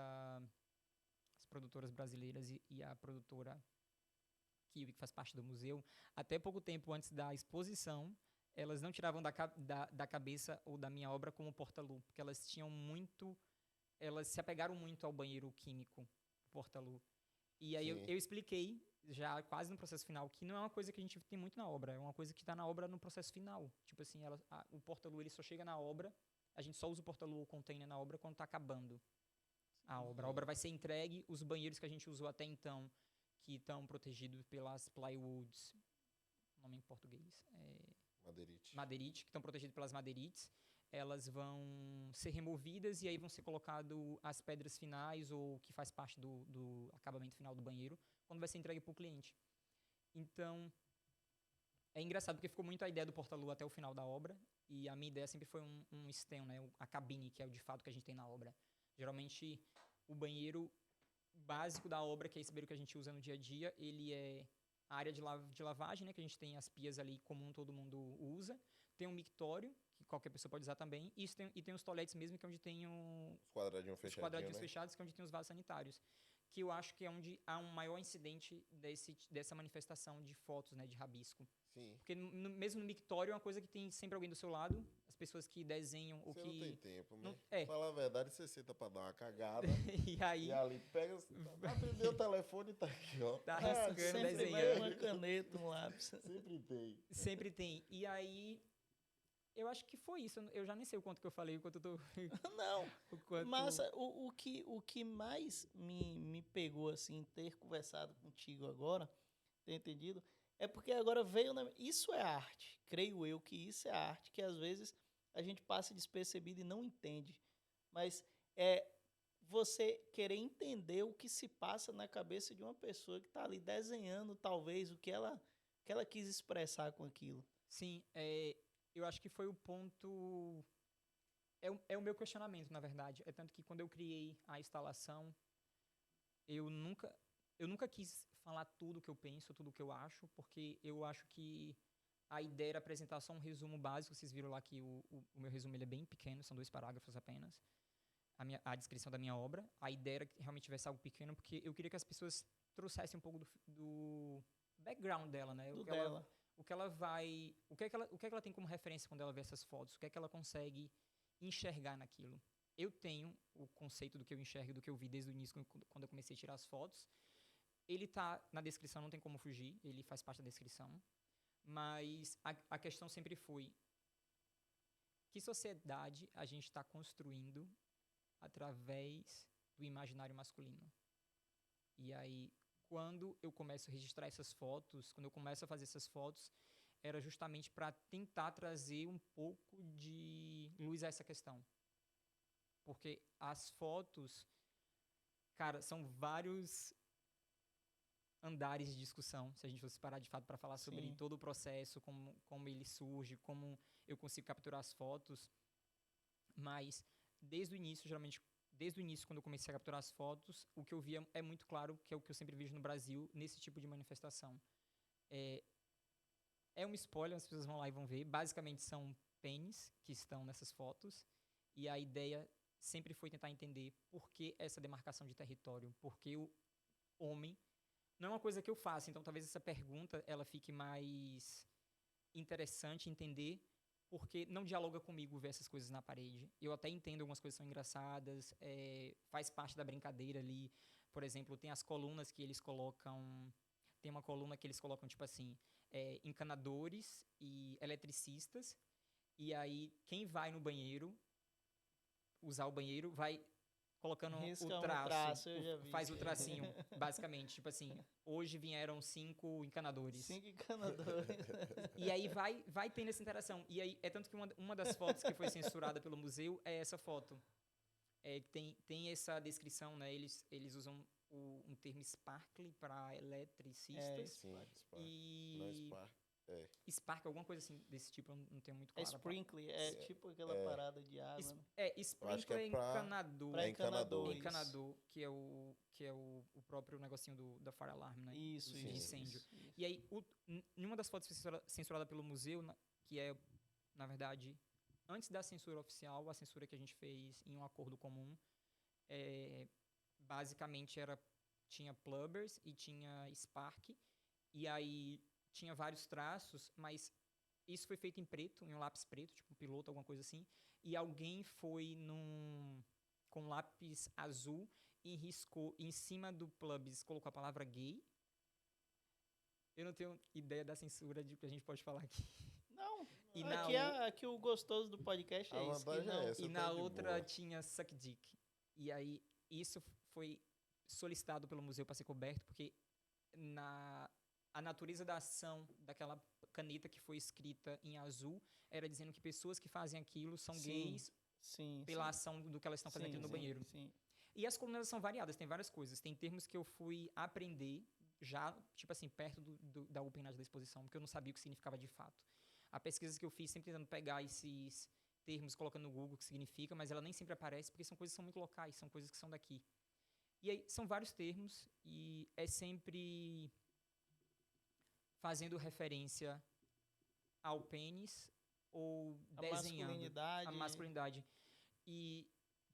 As produtoras brasileiras e a produtora Kiwi, que faz parte do museu, até pouco tempo antes da exposição, elas não tiravam da cabeça ou da minha obra como Porta-Lu, porque elas se apegaram muito ao banheiro químico Porta-Lu. E aí eu expliquei, já quase no processo final, que não é uma coisa que a gente tem muito na obra, é uma coisa que está na obra no processo final. Tipo assim, o Porta-Lu ele só chega na obra, a gente só usa o Porta-Lu ou container na obra quando está acabando a obra. A obra vai ser entregue, os banheiros que a gente usou até então, que estão protegidos pelas plywoods, nome em português, Madeirite. madeirite, que estão protegidos pelas madeirites, elas vão ser removidas e aí vão ser colocado as pedras finais ou o que faz parte do acabamento final do banheiro, quando vai ser entregue para o cliente. Então, é engraçado porque ficou muito a ideia do porta-lua até o final da obra, e a minha ideia sempre foi um stem, né? A cabine, que é o de fato que a gente tem na obra. Geralmente, o banheiro básico da obra, que é esse banheiro que a gente usa no dia a dia, ele é a área de lavagem, né? Que a gente tem as pias ali comum, todo mundo usa. Tem um mictório, que qualquer pessoa pode usar também. E tem os toaletes mesmo, que é onde tem Os quadradinhos os fechadinhos, quadradinhos né? fechados, que é onde tem os vasos sanitários. Que eu acho que é onde há um maior incidente dessa manifestação de fotos, né? De rabisco. Sim. Porque mesmo no mictório é uma coisa que tem sempre alguém do seu lado. As pessoas que desenham o Você que... não tem tempo, né? não- é. Falar a verdade, você senta pra dar uma cagada. E aí... E ali pega, aprendeu o telefone e tá aqui, ó. Tá Ah, riscando, sempre vai desenhando. uma caneta, um lápis. Sempre tem. Sempre tem. E aí, eu acho que foi isso. Eu já nem sei o quanto que eu falei, o quanto eu tô... Não, o quanto... mas o que mais me pegou, assim, ter conversado contigo agora, ter entendido, é porque agora veio... Isso é arte, creio eu que isso é arte, que às vezes a gente passa despercebido e não entende. Mas é você querer entender o que se passa na cabeça de uma pessoa que está ali desenhando, talvez, o que ela quis expressar com aquilo. Sim, eu acho que foi o ponto... É o meu questionamento, na verdade. É tanto que quando eu criei a instalação, eu nunca quis falar tudo o que eu penso, tudo o que eu acho, porque eu acho que a ideia era apresentar só um resumo básico. Vocês viram lá que o meu resumo ele é bem pequeno, são 2 parágrafos apenas. A descrição da minha obra. A ideia era que realmente tivesse algo pequeno, porque eu queria que as pessoas trouxessem um pouco do background dela, né? Do dela. O que ela vai... O que é que ela tem como referência quando ela vê essas fotos? O que é que ela consegue enxergar naquilo? Eu tenho o conceito do que eu enxergo, do que eu vi desde o início, quando eu comecei a tirar as fotos. Ele tá na descrição, não tem como fugir. Ele faz parte da descrição. Mas a questão sempre foi: que sociedade a gente está construindo através do imaginário masculino? E aí, quando eu começo a registrar essas fotos, quando eu começo a fazer essas fotos, era justamente para tentar trazer um pouco de luz a essa questão. Porque as fotos, cara, são vários andares de discussão, se a gente fosse parar de fato para falar sobre Sim. todo o processo, como ele surge, como eu consigo capturar as fotos. Mas, desde o início, geralmente, desde o início, quando eu comecei a capturar as fotos, o que eu via é muito claro, que é o que eu sempre vejo no Brasil, nesse tipo de manifestação. É um spoiler, as pessoas vão lá e vão ver. Basicamente, são pênis que estão nessas fotos. E a ideia sempre foi tentar entender por que essa demarcação de território, por que o homem... Não é uma coisa que eu faço, então talvez essa pergunta ela fique mais interessante entender, porque não dialoga comigo ver essas coisas na parede. Eu até entendo, algumas coisas são engraçadas, faz parte da brincadeira ali. Por exemplo, tem as colunas que eles colocam... Tem uma coluna que eles colocam, tipo assim, encanadores e eletricistas. E aí, quem vai no banheiro, usar o banheiro, vai colocando Risca o um traço. traço, eu já vi. Faz o tracinho, basicamente. Tipo assim, hoje vieram 5 encanadores. 5 encanadores. E aí vai tendo essa interação. E aí, é tanto que uma das fotos que foi censurada pelo museu é essa foto. Tem essa descrição, né? Eles usam um termo sparkle para eletricistas. Sim, Spark. Não, E Spark. spark, alguma coisa assim desse tipo, eu não tenho muito É claro. sprinkle, tipo aquela parada de água. Né? Eu acho que Sprinkler é pra- encanador. Pra É encanador. encanadores. Encanador, que é o próprio negocinho da fire alarm, né? Isso, de Sim. incêndio. isso. E aí, em uma das fotos foi censurada pelo museu, que é, na verdade, antes da censura oficial, a censura que a gente fez em um acordo comum, basicamente tinha plubbers e tinha spark, e aí tinha vários traços, mas isso foi feito em preto, em um lápis preto, tipo um piloto, alguma coisa assim, e alguém foi com lápis azul e riscou em cima do plubbers, colocou a palavra gay. Eu não tenho ideia da censura de que a gente pode falar aqui. Não, E aqui o gostoso do podcast A é isso. Que vantagem não, é essa. E tá na de outra boa. tinha suck dick. E aí, isso foi solicitado pelo museu para ser coberto, porque a natureza da ação daquela caneta que foi escrita em azul era dizendo que pessoas que fazem aquilo são Sim, gays sim, pela sim. ação do que elas estão fazendo Sim, aqui no sim, banheiro. sim. E as colunas são variadas, tem várias coisas. Tem termos que eu fui aprender já, tipo assim, perto da open da exposição, porque eu não sabia o que significava de fato. A pesquisa que eu fiz, sempre tentando pegar esses termos, colocando no Google o que significa, mas ela nem sempre aparece, porque são coisas que são muito locais, são coisas que são daqui. E aí, são vários termos, e é sempre fazendo referência ao pênis ou A desenhando a masculinidade. masculinidade. E,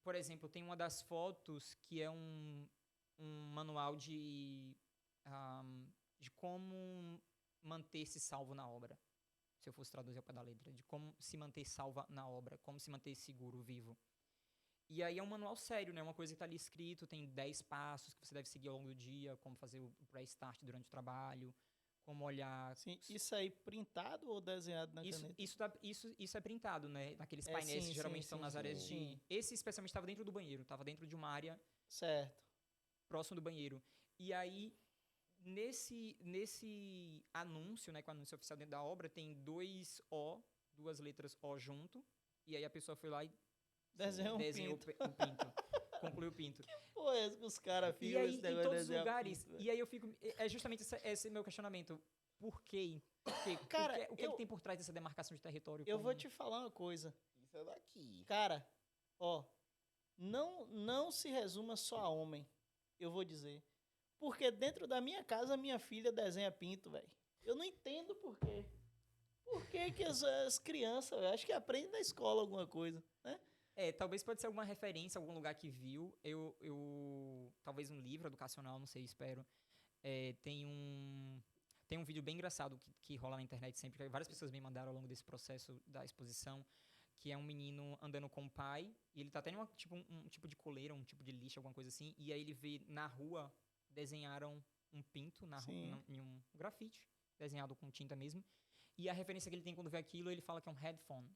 por exemplo, tem uma das fotos que é um manual de como manter-se salvo na obra. Se eu fosse traduzir ao pé da letra. De como se manter salva na obra. Como se manter seguro, vivo. E aí é um manual sério, né? Uma coisa que está ali escrito, tem 10 passos que você deve seguir ao longo do dia, como fazer o pré-start durante o trabalho, como olhar. Sim, isso aí printado ou desenhado na Isso, caneta? isso é printado, né? Naqueles É, painéis sim, que geralmente sim, estão sim, nas sim, áreas de. sim. Esse especialmente estava dentro do banheiro, estava dentro de uma área Certo. próximo do banheiro. E aí, nesse anúncio, né, com o anúncio oficial dentro da obra, tem duas letras O junto, e aí a pessoa foi lá e Desenha um desenhou pinto. o pinto, concluiu o pinto. Pô, é isso que os caras E ficam esse aí, em negócio de todos os desenhar lugares, pinto, e aí eu fico, é justamente esse meu questionamento, por quê? Por quê? Cara, O que é que tem por trás dessa demarcação de território? eu vou Como... te falar uma coisa. Isso é daqui. Cara, ó, não se resuma só a homem, eu vou dizer. Porque dentro da minha casa, minha filha desenha pinto, velho. Eu não entendo por quê. Por que que as crianças, véio, acho que aprendem na escola alguma coisa, né? Talvez pode ser alguma referência, algum lugar que viu. Talvez um livro educacional, não sei, espero. Tem um vídeo bem engraçado que rola na internet sempre, que várias pessoas me mandaram ao longo desse processo da exposição, que é um menino andando com o pai, e ele tá tendo um tipo de coleira, um tipo de lixo, alguma coisa assim, e aí ele vê na rua, desenharam um pinto Sim. em um grafite, desenhado com tinta mesmo, e a referência que ele tem quando vê aquilo, ele fala que é um headphone.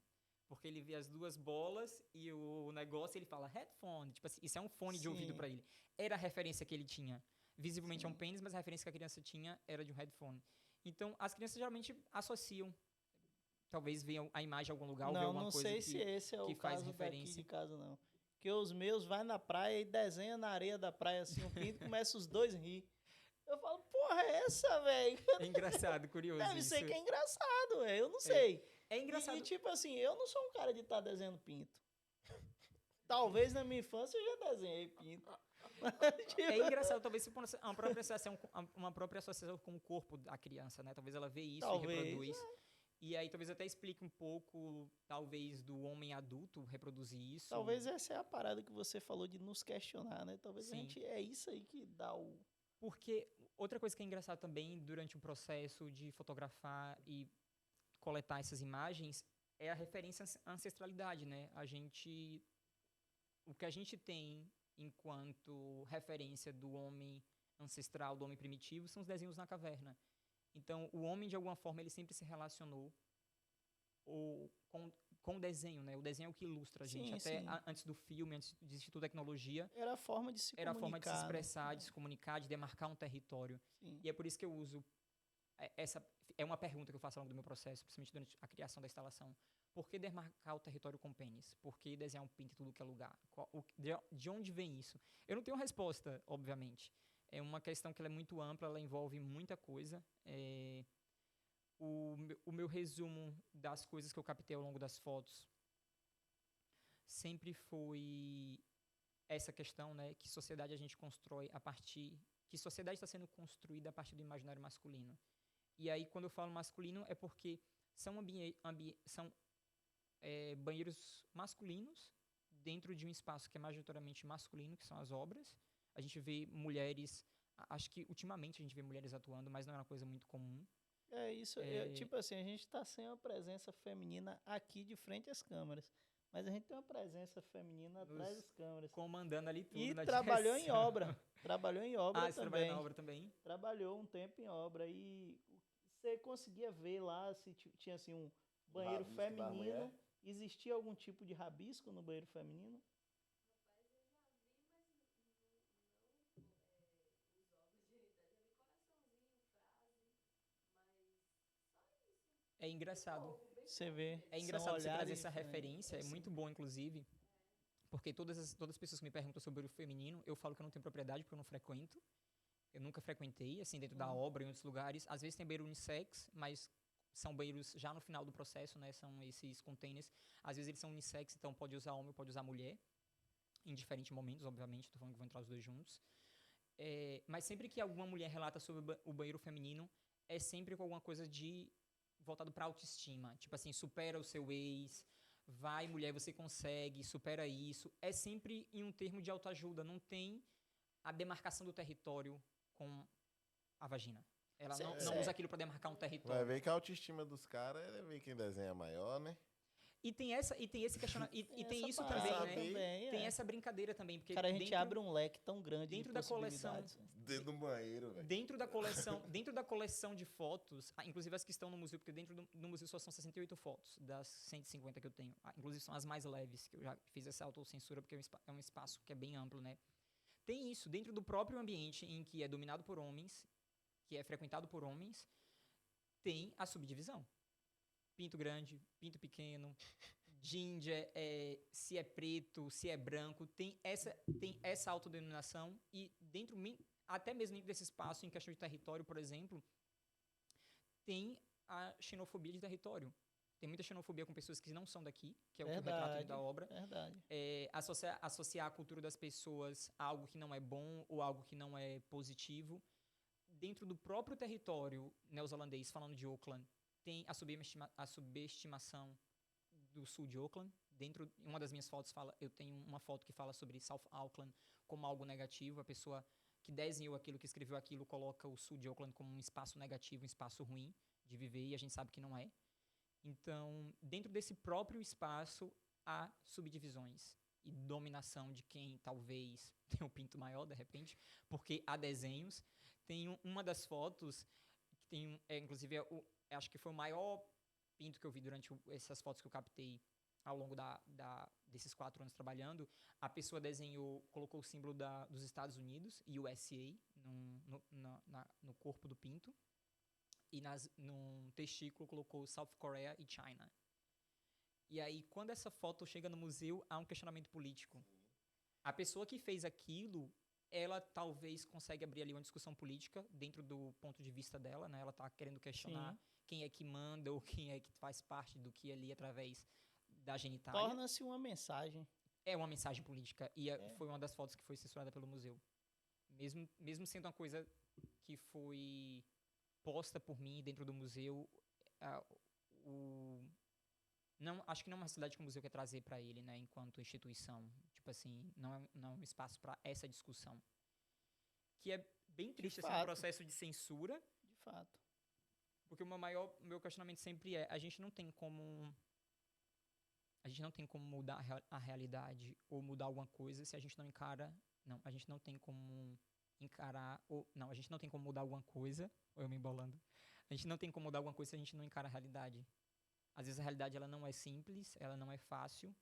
Porque ele vê as duas bolas e o negócio, ele fala headphone. Tipo assim, isso é um fone de ouvido Sim. pra ele. Era a referência que ele tinha. Visivelmente é um Sim. pênis, mas a referência que a criança tinha era de um headphone. Então, as crianças geralmente associam. Talvez vejam a imagem em algum lugar ou vejam alguma Não coisa sei se esse é que o faz caso daqui referência. de casa, não. Porque os meus vai na praia e desenha na areia da praia assim um pinto e começa os dois a rir. Eu falo, porra, é essa, velho? É engraçado, curioso Deve isso. ser que é engraçado, velho. Eu não sei. É E engraçado. tipo assim, eu não sou um cara de estar desenhando pinto. Talvez na minha infância eu já desenhei pinto. Tipo, É engraçado, talvez se for uma própria associação com o corpo da criança, né? Talvez ela vê isso e talvez. reproduz. E aí talvez até explique um pouco, talvez, do homem adulto reproduzir isso. Talvez essa é a parada que você falou de nos questionar, né? Talvez a Sim. gente é isso aí que dá o. Porque outra coisa que é engraçada também durante o processo de fotografar e coletar essas imagens é a referência à ancestralidade, né? O que a gente tem enquanto referência do homem ancestral, do homem primitivo, são os desenhos na caverna. Então, o homem, de alguma forma, ele sempre se relacionou com o desenho, né? O desenho é o que ilustra a gente. Sim, Até sim. Antes do filme, antes de existir toda a tecnologia, Era a forma de se era a comunicar. forma de se expressar, né? de se comunicar, de demarcar um território. Sim. E é por isso que eu uso essa é uma pergunta que eu faço ao longo do meu processo, principalmente durante a criação da instalação. Por que demarcar o território com pênis? Por que desenhar um pinto em tudo que é lugar? De onde vem isso? Eu não tenho resposta, obviamente. É uma questão que ela é muito ampla, ela envolve muita coisa. O meu resumo das coisas que eu captei ao longo das fotos sempre foi essa questão, né, que sociedade a gente constrói a partir... Que sociedade está sendo construída a partir do imaginário masculino. E aí, quando eu falo masculino, é porque são banheiros masculinos dentro de um espaço que é majoritariamente masculino, que são as obras. A gente vê mulheres... Acho que, ultimamente, a gente vê mulheres atuando, mas não é uma coisa muito comum. É isso. Tipo assim, a gente tá sem uma presença feminina aqui de frente às câmeras. Mas a gente tem uma presença feminina atrás das câmeras. Comandando ali tudo E na trabalhou direção. em obra. Trabalhou em obra Você trabalha também. na obra também? Trabalhou um tempo em obra. E você conseguia ver lá se tinha assim um banheiro rabisco da feminino. mulher? Existia algum tipo de rabisco no banheiro feminino? Rapaz, eu já vi, mas não os órgãos genitais. Já vi coraçãozinho, frase, mas só isso. É engraçado. Você vê. É são engraçado você trazer olhares essa diferentes. referência, é muito bom, inclusive, porque todas as pessoas que me perguntam sobre o feminino, eu falo que eu não tenho propriedade porque eu não frequento. Eu nunca frequentei, assim, dentro da obra, em outros lugares. Às vezes tem banheiro unissex, mas são banheiros já no final do processo, né? São esses containers. Às vezes eles são unissex, então pode usar homem, pode usar mulher. Em diferentes momentos, obviamente. Tô falando que vão entrar os dois juntos. Mas sempre que alguma mulher relata sobre o banheiro feminino, é sempre com alguma coisa de voltado pra autoestima. Tipo assim, supera o seu ex, vai mulher, você consegue, supera isso. É sempre em um termo de autoajuda, não tem a demarcação do território com a vagina. Ela Cê- não cê- usa aquilo pra demarcar um Vai território. ver que a autoestima dos caras é ver quem desenha maior, né? E tem esse questionamento. E tem essa isso parada também, saber. né? também, Tem é. essa brincadeira também, porque Cara, a gente abre um leque tão grande de dentro da coleção, possibilidades. Né? Dentro do banheiro, velho. dentro da coleção de fotos, inclusive as que estão no museu, porque dentro do museu só são 68 fotos das 150 que eu tenho. Inclusive são as mais leves, que eu já fiz essa autocensura, porque é um espaço que é bem amplo, né? Tem isso dentro do próprio ambiente em que é dominado por homens, que é frequentado por homens, tem a subdivisão. Pinto grande, pinto pequeno, ginger, se é preto, se é branco, tem essa autodenominação e até mesmo dentro desse espaço, em questão de território, por exemplo, tem a xenofobia de território. Tem muita xenofobia com pessoas que não são daqui, que é o que eu retrato dentro da obra. Verdade. Associar a cultura das pessoas a algo que não é bom ou algo que não é positivo. Dentro do próprio território neozelandês, falando de Auckland, tem a subestimação do sul de Auckland. Em uma das minhas fotos eu tenho uma foto que fala sobre South Auckland como algo negativo. A pessoa que desenhou aquilo, que escreveu aquilo, coloca o sul de Auckland como um espaço negativo, um espaço ruim de viver, e a gente sabe que não é. Então, dentro desse próprio espaço, há subdivisões e dominação de quem talvez tenha um pinto maior, de repente, porque há desenhos. Tem uma das fotos, que tem, inclusive, acho que foi o maior pinto que eu vi durante essas fotos que eu captei ao longo desses 4 anos trabalhando. A pessoa colocou o símbolo dos Estados Unidos, USA, no corpo do pinto. E no testículo colocou South Korea e China. E aí, quando essa foto chega no museu, há um questionamento político. A pessoa que fez aquilo, ela talvez consegue abrir ali uma discussão política dentro do ponto de vista dela, né? Ela está querendo questionar quem é que manda ou quem é que faz parte do que ali através da genitália. Torna-se uma mensagem. É uma mensagem política. E foi uma das fotos que foi censurada pelo museu. Mesmo sendo uma coisa que foi posta por mim dentro do museu, acho que não é uma cidade que o museu quer trazer para ele, né, enquanto instituição. Tipo assim, não é um espaço para essa discussão. Que é bem triste, assim, um processo de censura. De fato. Porque meu questionamento sempre a gente não tem como mudar a realidade ou mudar alguma coisa se a gente não encara, a gente não tem como encarar, a gente não tem como mudar alguma coisa, ou eu me embolando, a gente não tem como mudar alguma coisa se a gente não encara a realidade. Às vezes a realidade ela não é simples, ela não é fácil.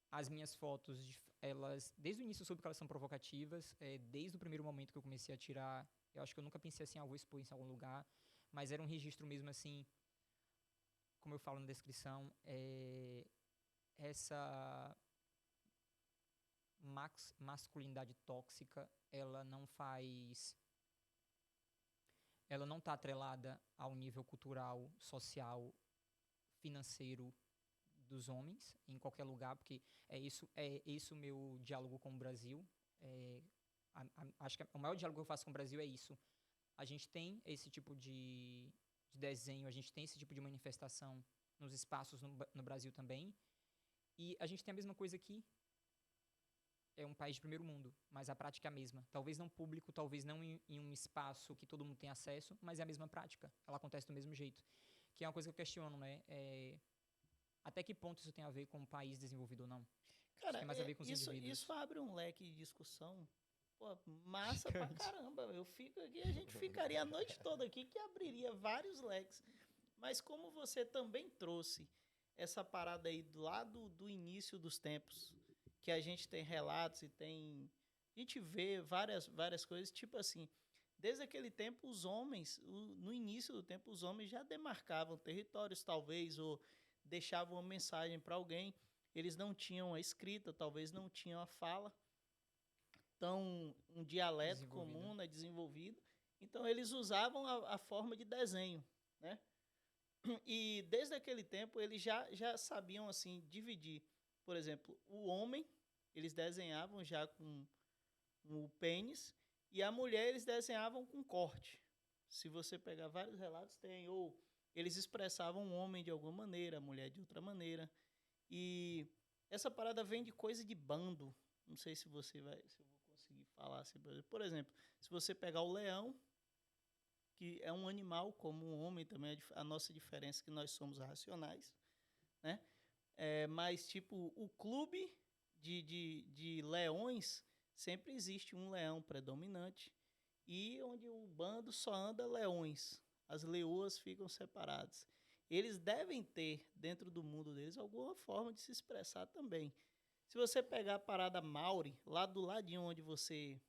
As minhas fotos, elas, desde o início eu soube que elas são provocativas, desde o primeiro momento que eu comecei a tirar, eu acho que eu nunca pensei assim, vou expor isso em algum lugar, mas era um registro mesmo assim, como eu falo na descrição, essa masculinidade tóxica, ela não está atrelada ao nível cultural, social, financeiro dos homens em qualquer lugar, porque é isso o meu diálogo com o Brasil. Acho que o maior diálogo que eu faço com o Brasil é isso. A gente tem esse tipo de desenho, a gente tem esse tipo de manifestação nos espaços no Brasil também, e a gente tem a mesma coisa aqui. É um país de primeiro mundo, mas a prática é a mesma. Talvez não público, talvez não em um espaço que todo mundo tem acesso, mas é a mesma prática. Ela acontece do mesmo jeito. Que é uma coisa que eu questiono, né? Até que ponto isso tem a ver com um país desenvolvido ou não? Cara, isso tem mais a ver com os indivíduos. Isso abre um leque de discussão. Pô, massa pra caramba. Eu fico aqui, a gente ficaria a noite toda aqui que abriria vários leques. Mas como você também trouxe essa parada aí do início dos tempos, que a gente tem relatos e a gente vê várias coisas, tipo assim, desde aquele tempo, os homens, no início do tempo, os homens já demarcavam territórios, talvez, ou deixavam uma mensagem para alguém. Eles não tinham a escrita, talvez não tinham a fala. Então, um dialeto comum, né, desenvolvido. Então, eles usavam a forma de desenho, né? E desde aquele tempo, eles já sabiam, assim, dividir. Por exemplo, o homem, eles desenhavam já com o pênis, e a mulher eles desenhavam com corte. Se você pegar vários relatos, tem, ou eles expressavam o homem de alguma maneira, a mulher de outra maneira. E essa parada vem de coisa de bando. Não sei se você vai, se eu vou conseguir falar assim. Por exemplo, se você pegar o leão, que é um animal como um homem também, a nossa diferença é que nós somos racionais, né? Mas, tipo, o clube de leões, sempre existe um leão predominante, e onde o bando só anda leões, as leoas ficam separadas. Eles devem ter, dentro do mundo deles, alguma forma de se expressar também. Se você pegar a parada Maori, lá do ladinho onde você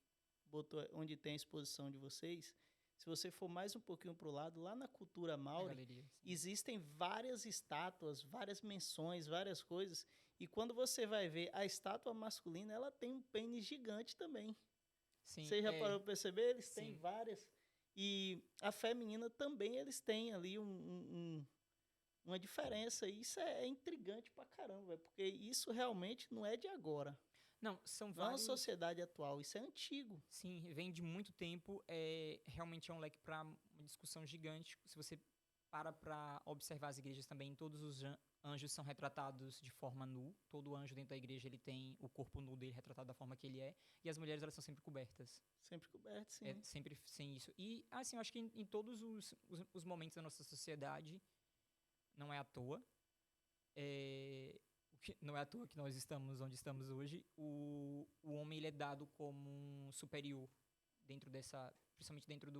botou, onde tem a exposição de vocês, se você for mais um pouquinho para o lado, lá na cultura Maori, galeria, existem várias estátuas, várias menções, várias coisas. E quando você vai ver a estátua masculina, ela tem um pênis gigante também. Sim, Você já parou para perceber? Eles têm sim. várias. E a feminina também, eles têm ali uma diferença. E isso é intrigante pra caramba, véio, porque isso realmente não é de agora. Não, são Não é uma vários. sociedade atual, isso é antigo. Sim, vem de muito tempo. Realmente é um leque para uma discussão gigante. Se você para observar as igrejas também, todos os anjos são retratados de forma nu. Todo anjo dentro da igreja ele tem o corpo nu dele retratado da forma que ele é. E as mulheres elas são sempre cobertas. Sempre coberto, sim. É sempre sem isso. E assim, eu acho que em todos os momentos da nossa sociedade, não é à toa. Não é à toa que nós estamos onde estamos hoje. O homem ele é dado como um superior dentro dessa, principalmente dentro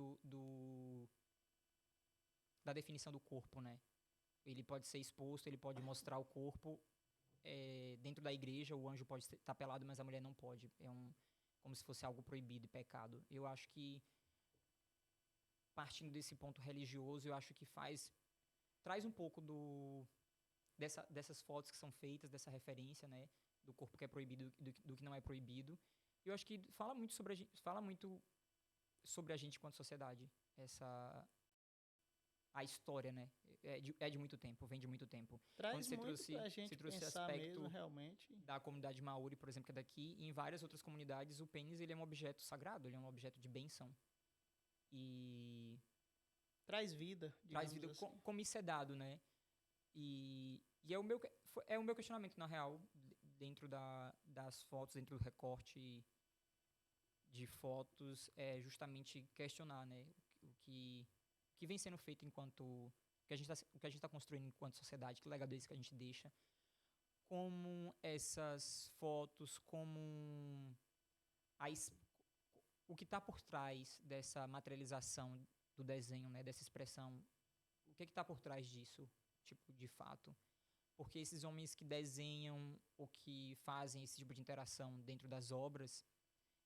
da definição do corpo, né? Ele pode ser exposto, ele pode mostrar o corpo. Dentro da igreja, o anjo pode estar pelado, mas a mulher não pode. Como se fosse algo proibido e pecado. Eu acho que, partindo desse ponto religioso, eu acho que traz um pouco dessas fotos que são feitas, dessa referência, né? Do corpo que é proibido e do que não é proibido. Eu acho que fala muito sobre a gente enquanto sociedade. A história, né? É de muito tempo, vem de muito tempo. Traz muito pra gente trouxe pensar aspecto mesmo, realmente. da comunidade Maori, por exemplo, que é daqui, e em várias outras comunidades, o pênis ele é um objeto sagrado, ele é um objeto de bênção. E traz vida, traz vida, assim. como isso é dado, né? E é o meu questionamento, na real, dentro das fotos, dentro do recorte de fotos, é justamente questionar, né? O que vem sendo feito o que a gente está construindo enquanto sociedade, que legado é esse que a gente deixa, como essas fotos, o que está por trás dessa materialização do desenho, né, dessa expressão, o que está por trás disso, tipo, de fato. Porque esses homens que desenham ou que fazem esse tipo de interação dentro das obras,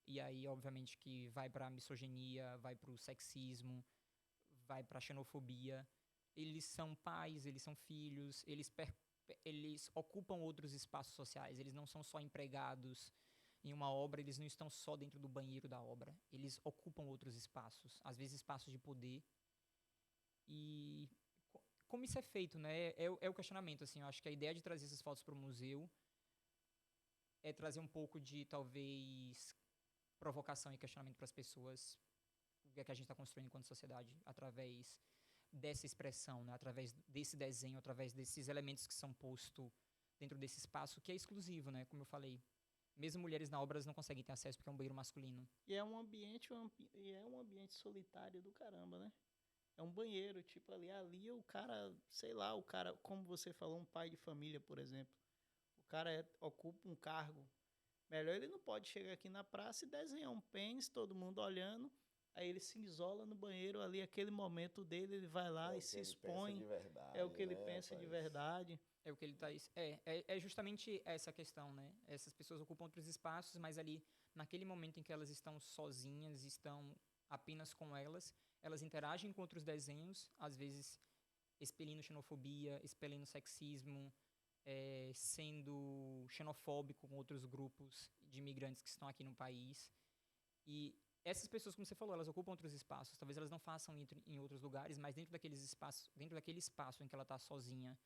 e aí, obviamente, que vai para a misoginia, vai para o sexismo, vai para a xenofobia, eles são pais, eles são filhos, eles ocupam outros espaços sociais, eles não são só empregados em uma obra, eles não estão só dentro do banheiro da obra, eles ocupam outros espaços, às vezes espaços de poder. E como isso é feito, né? É o questionamento, assim, eu acho que a ideia de trazer essas fotos para o museu é trazer um pouco de, talvez, provocação e questionamento para as pessoas, o que é que a gente está construindo enquanto sociedade, através dessa expressão, né? Através desse desenho, através desses elementos que são postos dentro desse espaço, que é exclusivo, né? Como eu falei. Mesmo mulheres na obra não conseguem ter acesso porque é um banheiro masculino. E é um ambiente solitário do caramba, né? É um banheiro, tipo, ali o cara, sei lá, como você falou, um pai de família, por exemplo. O cara ocupa um cargo. Melhor ele não pode chegar aqui na praça e desenhar um pênis, todo mundo olhando. Aí ele se isola no banheiro ali, aquele momento dele, ele vai lá e se expõe. É o que ele pensa de verdade. É o que ele tá. É justamente essa questão, né? Essas pessoas ocupam outros espaços, mas ali, naquele momento em que elas estão sozinhas, estão apenas com elas. Elas interagem com outros desenhos, às vezes expelindo xenofobia, expelindo sexismo, sendo xenofóbico com outros grupos de imigrantes que estão aqui no país. E essas pessoas, como você falou, elas ocupam outros espaços. Talvez elas não façam em outros lugares, mas dentro daquele espaço em que ela está sozinha,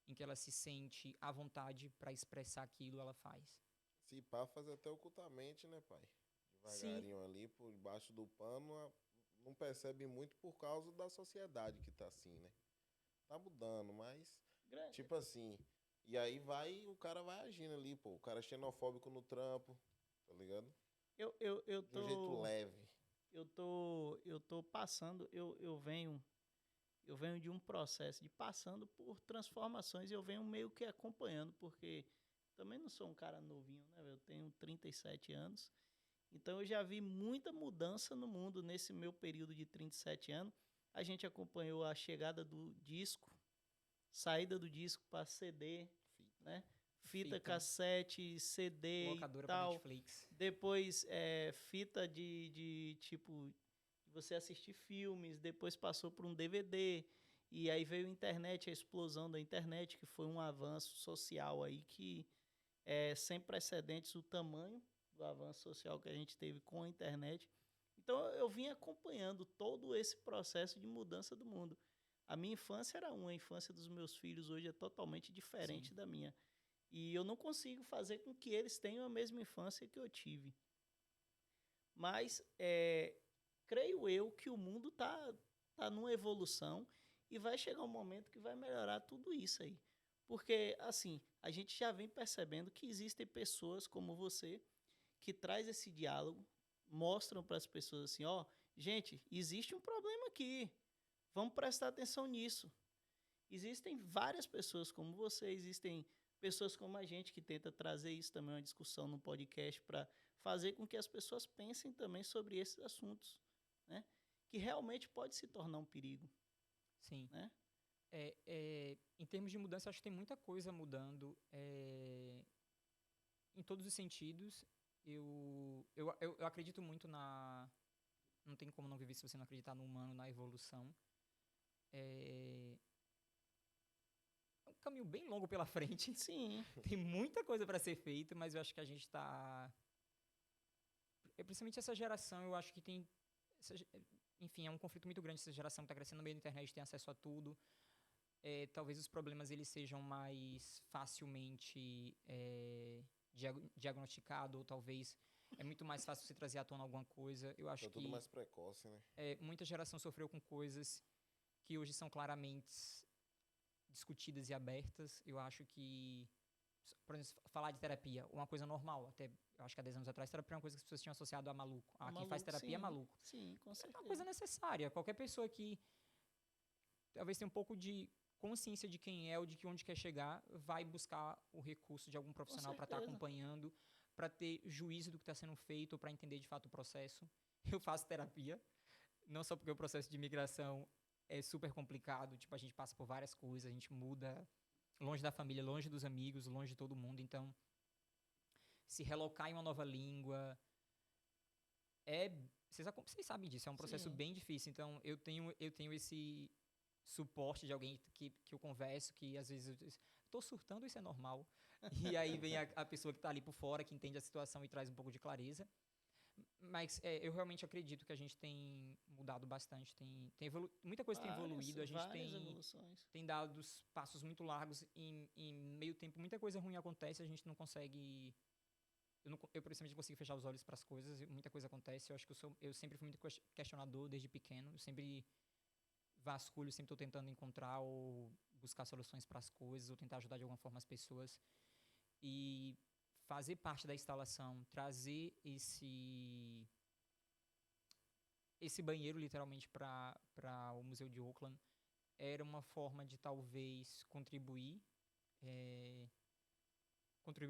em que ela se sente à vontade para expressar aquilo, ela faz. Se pá, faz até ocultamente, né, pai? Devagarinho ali, por debaixo do pano, não percebe muito por causa da sociedade que tá assim, né? Tá mudando, mas, Grande. tipo assim, e aí o cara vai agindo ali, pô. O cara é xenofóbico no trampo, tá ligado? Eu De um jeito tô. leve. Eu tô passando, eu venho de um processo de passando por transformações e eu venho meio que acompanhando, porque também não sou um cara novinho, né? Eu tenho 37 anos, então eu já vi muita mudança no mundo nesse meu período de 37 anos. A gente acompanhou a chegada do disco, saída do disco para CD, Fita. né? Fita Fita. cassete, CD e Locadora para tal. Netflix. Depois, fita de tipo, de você assistir filmes. Depois passou por um DVD. E aí veio a internet, a explosão da internet, que foi um avanço social aí que é sem precedentes o tamanho do avanço social que a gente teve com a internet. Então eu vim acompanhando todo esse processo de mudança do mundo. A minha infância era uma, a infância dos meus filhos hoje é totalmente diferente Sim. da minha. E eu não consigo fazer com que eles tenham a mesma infância que eu tive. Mas creio eu que o mundo tá numa evolução e vai chegar um momento que vai melhorar tudo isso aí. Porque, assim, a gente já vem percebendo que existem pessoas como você que traz esse diálogo, mostram para as pessoas assim, ó, gente, existe um problema aqui. Vamos prestar atenção nisso. Existem várias pessoas como você, existem pessoas como a gente que tenta trazer isso também, uma discussão no podcast para fazer com que as pessoas pensem também sobre esses assuntos, né? Que realmente pode se tornar um perigo, Sim. né? Em termos de mudança, acho que tem muita coisa mudando em todos os sentidos. Eu acredito muito na... Não tem como não viver se você não acreditar no humano, na evolução. É um caminho bem longo pela frente. Sim, Tem muita coisa para ser feita, mas eu acho que a gente está... Principalmente essa geração, eu acho que tem... Enfim, é um conflito muito grande essa geração que está crescendo no meio da internet, tem acesso a tudo. Talvez os problemas eles sejam mais facilmente diagnosticados, ou talvez é muito mais fácil você trazer à tona alguma coisa. Eu acho Tá tudo que mais precoce, né? muita geração sofreu com coisas que hoje são claramente discutidas e abertas. Eu acho que, por exemplo, falar de terapia, uma coisa normal, até eu acho que há 10 anos atrás, terapia é uma coisa que as pessoas tinham associado a maluco. Quem faz terapia é maluco. Sim, com É uma certeza. coisa necessária. Qualquer pessoa que talvez tenha um pouco de consciência de quem é ou de onde quer chegar, vai buscar o recurso de algum profissional para estar certeza. acompanhando, para ter juízo do que está sendo feito, para entender de fato o processo. Eu faço terapia, não só porque o processo de imigração é super complicado, tipo, a gente passa por várias coisas, a gente muda longe da família, longe dos amigos, longe de todo mundo, então se relocar em uma nova língua vocês sabem disso, é um processo Sim. bem difícil, então eu tenho esse suporte de alguém que eu converso, que às vezes eu digo, tô surtando, isso é normal. E aí vem a pessoa que tá ali por fora, que entende a situação e traz um pouco de clareza. Mas eu realmente acredito que a gente tem mudado bastante, muita coisa tem evoluído, a gente várias evoluções. tem dado passos muito largos, em meio tempo muita coisa ruim acontece, a gente não consegue... Eu principalmente não consigo fechar os olhos para as coisas, muita coisa acontece, eu acho que eu sempre fui muito questionador desde pequeno, eu sempre vasculho, sempre estou tentando encontrar ou buscar soluções para as coisas, ou tentar ajudar de alguma forma as pessoas. E fazer parte da instalação, trazer esse banheiro, literalmente, para o Museu de Auckland, era uma forma de talvez contribuir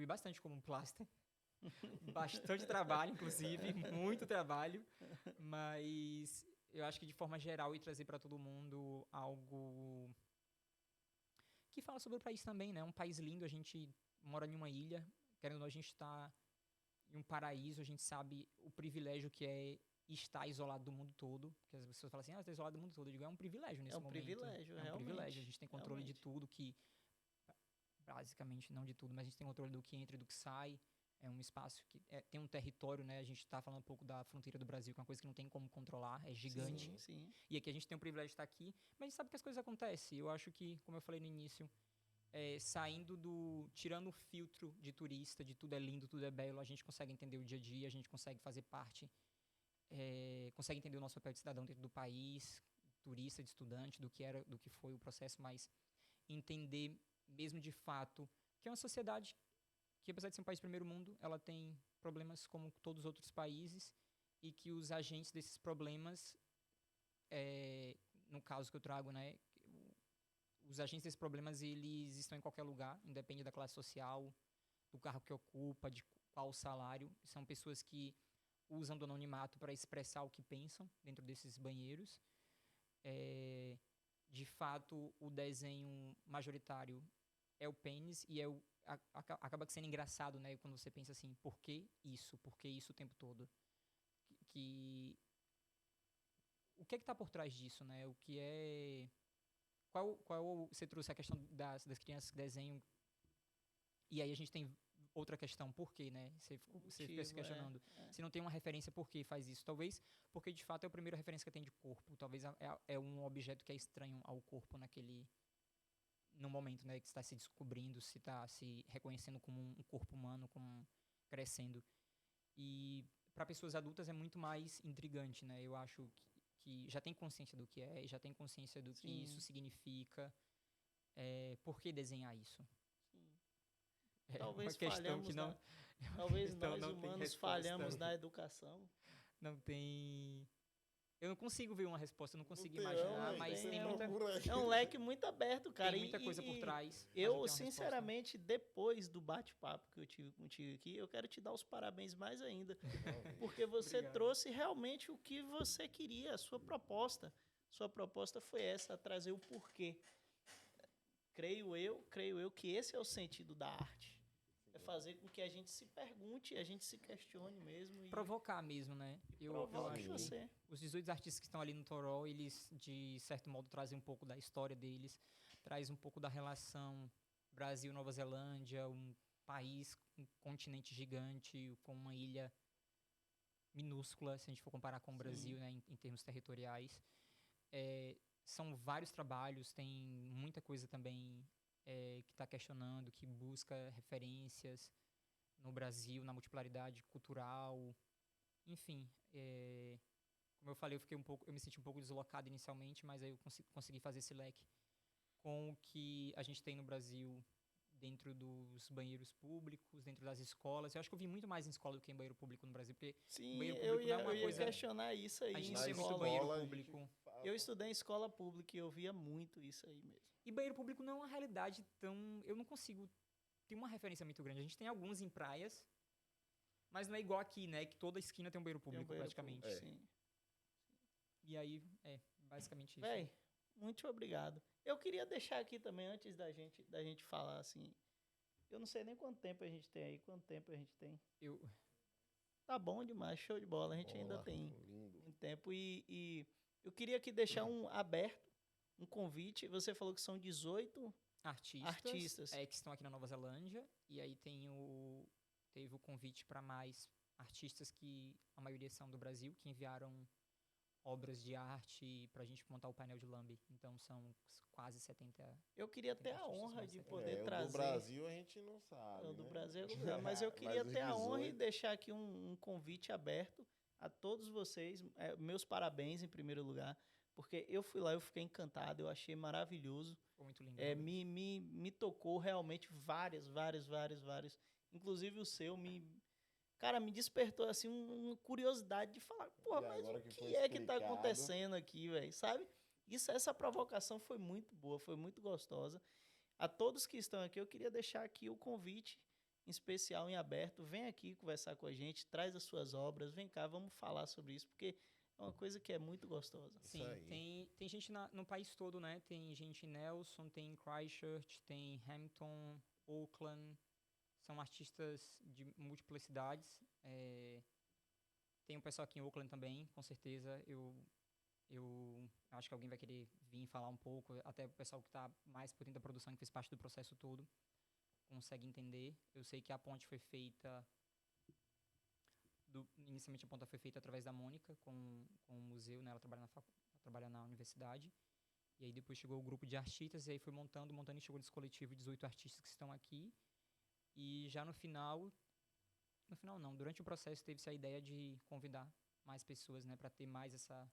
bastante como um pláster. Bastante trabalho, inclusive, muito trabalho, mas eu acho que de forma geral e trazer para todo mundo algo que fala sobre o país também, né? Um país lindo, a gente mora em uma ilha, querendo ou não, a gente está em um paraíso, a gente sabe o privilégio que é estar isolado do mundo todo. Porque as pessoas falam assim, está isolado do mundo todo. Eu digo, é um privilégio nesse É um momento. privilégio, É um realmente. privilégio. A gente tem controle de Realmente. tudo que... Basicamente, não de tudo, mas a gente tem controle do que entra e do que sai. É um espaço que tem um território, né? A gente está falando um pouco da fronteira do Brasil, que é uma coisa que não tem como controlar, é gigante. Sim, sim. E aqui a gente tem o privilégio de estar aqui, mas a gente sabe que as coisas acontecem. Eu acho que, como eu falei no início, saindo tirando o filtro de turista, de tudo é lindo, tudo é belo, a gente consegue entender o dia a dia, a gente consegue fazer parte, consegue entender o nosso papel de cidadão dentro do país, turista, de estudante, do que foi o processo, mas entender mesmo de fato que é uma sociedade que, apesar de ser um país de primeiro mundo, ela tem problemas como todos os outros países e que os agentes desses problemas, no caso que eu trago, né, os agentes desses problemas, eles estão em qualquer lugar, independe da classe social, do cargo que ocupa, de qual o salário. São pessoas que usam do anonimato para expressar o que pensam dentro desses banheiros. De fato, o desenho majoritário é o pênis e acaba sendo engraçado, né, quando você pensa assim, por que isso? Por que isso o tempo todo? O que está por trás disso, né? O que é... Você trouxe a questão das crianças que desenham, e aí a gente tem outra questão, por quê, né? Você fica se questionando. Se não tem uma referência, por que faz isso? Talvez porque, de fato, é a primeira referência que tem de corpo. Talvez é um objeto que é estranho ao corpo no momento, né? Que está se descobrindo, se está se reconhecendo como um corpo humano, como crescendo. E para pessoas adultas é muito mais intrigante, né? Eu acho que já tem consciência do que é, já tem consciência do que isso significa. Por que desenhar isso? Sim. É Talvez uma questão falhamos que não... talvez então nós não tem humanos resposta. falhamos na educação. Não tem... Eu não consigo ver uma resposta, eu não consigo tem, imaginar, não, mas tem, tem é muita... É um leque muito aberto, cara. Tem muita coisa por trás, mas não tem Eu, uma resposta. sinceramente, depois do bate-papo que eu tive contigo aqui, eu quero te dar os parabéns mais ainda. Porque você Obrigado. trouxe realmente o que você queria, a sua proposta. Sua proposta foi essa, trazer o porquê. Creio eu que esse é o sentido da arte. É fazer com que a gente se pergunte, a gente se questione mesmo. Provocar mesmo, né? Eu Provoque acho você. que os 18 artistas que estão ali no Toró, eles, de certo modo, trazem um pouco da história deles, traz um pouco da relação Brasil-Nova Zelândia, um país, um continente gigante, com uma ilha minúscula, se a gente for comparar com o Brasil, né, em termos territoriais. São vários trabalhos, tem muita coisa também que está questionando, que busca referências no Brasil, na multipolaridade cultural, enfim. Como eu falei, eu me senti um pouco deslocado inicialmente, mas aí eu consegui fazer esse leque com o que a gente tem no Brasil dentro dos banheiros públicos, dentro das escolas. Eu acho que eu vi muito mais em escola do que em banheiro público no Brasil, porque Sim, banheiro eu público não é ia, uma eu ia coisa... questionar isso aí A em gente Na vê muito escola. banheiro escola, a gente público. fala- Eu estudei em escola pública e eu via muito isso aí mesmo. E banheiro público não é uma realidade tão... Eu não consigo ter uma referência muito grande. A gente tem alguns em praias, mas não é igual aqui, né? Que toda esquina tem um banheiro Tem um público, banheiro praticamente. público, sim. E aí, basicamente isso. Véi, muito obrigado. Eu queria deixar aqui também, antes da gente falar assim, eu não sei nem quanto tempo a gente tem aí, quanto tempo a gente tem. Eu... Tá bom demais, show de bola, a gente ainda Bola, tem lindo. muito tempo. E eu queria aqui deixar aberto, um convite. Você falou que são 18 artistas. que estão aqui na Nova Zelândia. E aí teve o convite para mais artistas que a maioria são do Brasil, que enviaram obras de arte para a gente montar o painel de Lambe. Então são quase 70. Eu queria ter a artistas, honra mais de 70. poder O trazer. do Brasil a gente não sabe, O do né? Brasil é do Brasil. Mas eu queria Mas ter os a honra e 18 deixar aqui um convite aberto a todos vocês. Meus parabéns em primeiro lugar, porque eu fui lá, eu fiquei encantado, eu achei maravilhoso. Ficou muito lindo. Me tocou realmente várias. Inclusive o seu cara, me despertou assim uma curiosidade de falar, porra, E mas agora o que que foi é que tá explicado. acontecendo aqui, velho? Sabe? Essa provocação foi muito boa, foi muito gostosa. A todos que estão aqui, eu queria deixar aqui o convite em especial, em aberto. Vem aqui conversar com a gente, traz as suas obras, vem cá, vamos falar sobre isso, porque é uma coisa que é muito gostosa. Isso Sim, aí. tem gente no país todo, né? Tem gente em Nelson, tem em Christchurch, tem em Hampton, Auckland, São artistas de multiplicidades. Tem um pessoal aqui em Oakland também, com certeza. Eu acho que alguém vai querer vir falar um pouco. Até o pessoal que está mais por dentro da produção, que fez parte do processo todo, consegue entender. Eu sei que a ponte foi feita... Inicialmente a ponta foi feita através da Mônica, com o museu, né? Ela trabalha na universidade. E aí depois chegou o grupo de artistas, e aí foi montando, e chegou nesse coletivo de 18 artistas que estão aqui. E já no final não, durante o processo teve-se a ideia de convidar mais pessoas, né, para ter mais essa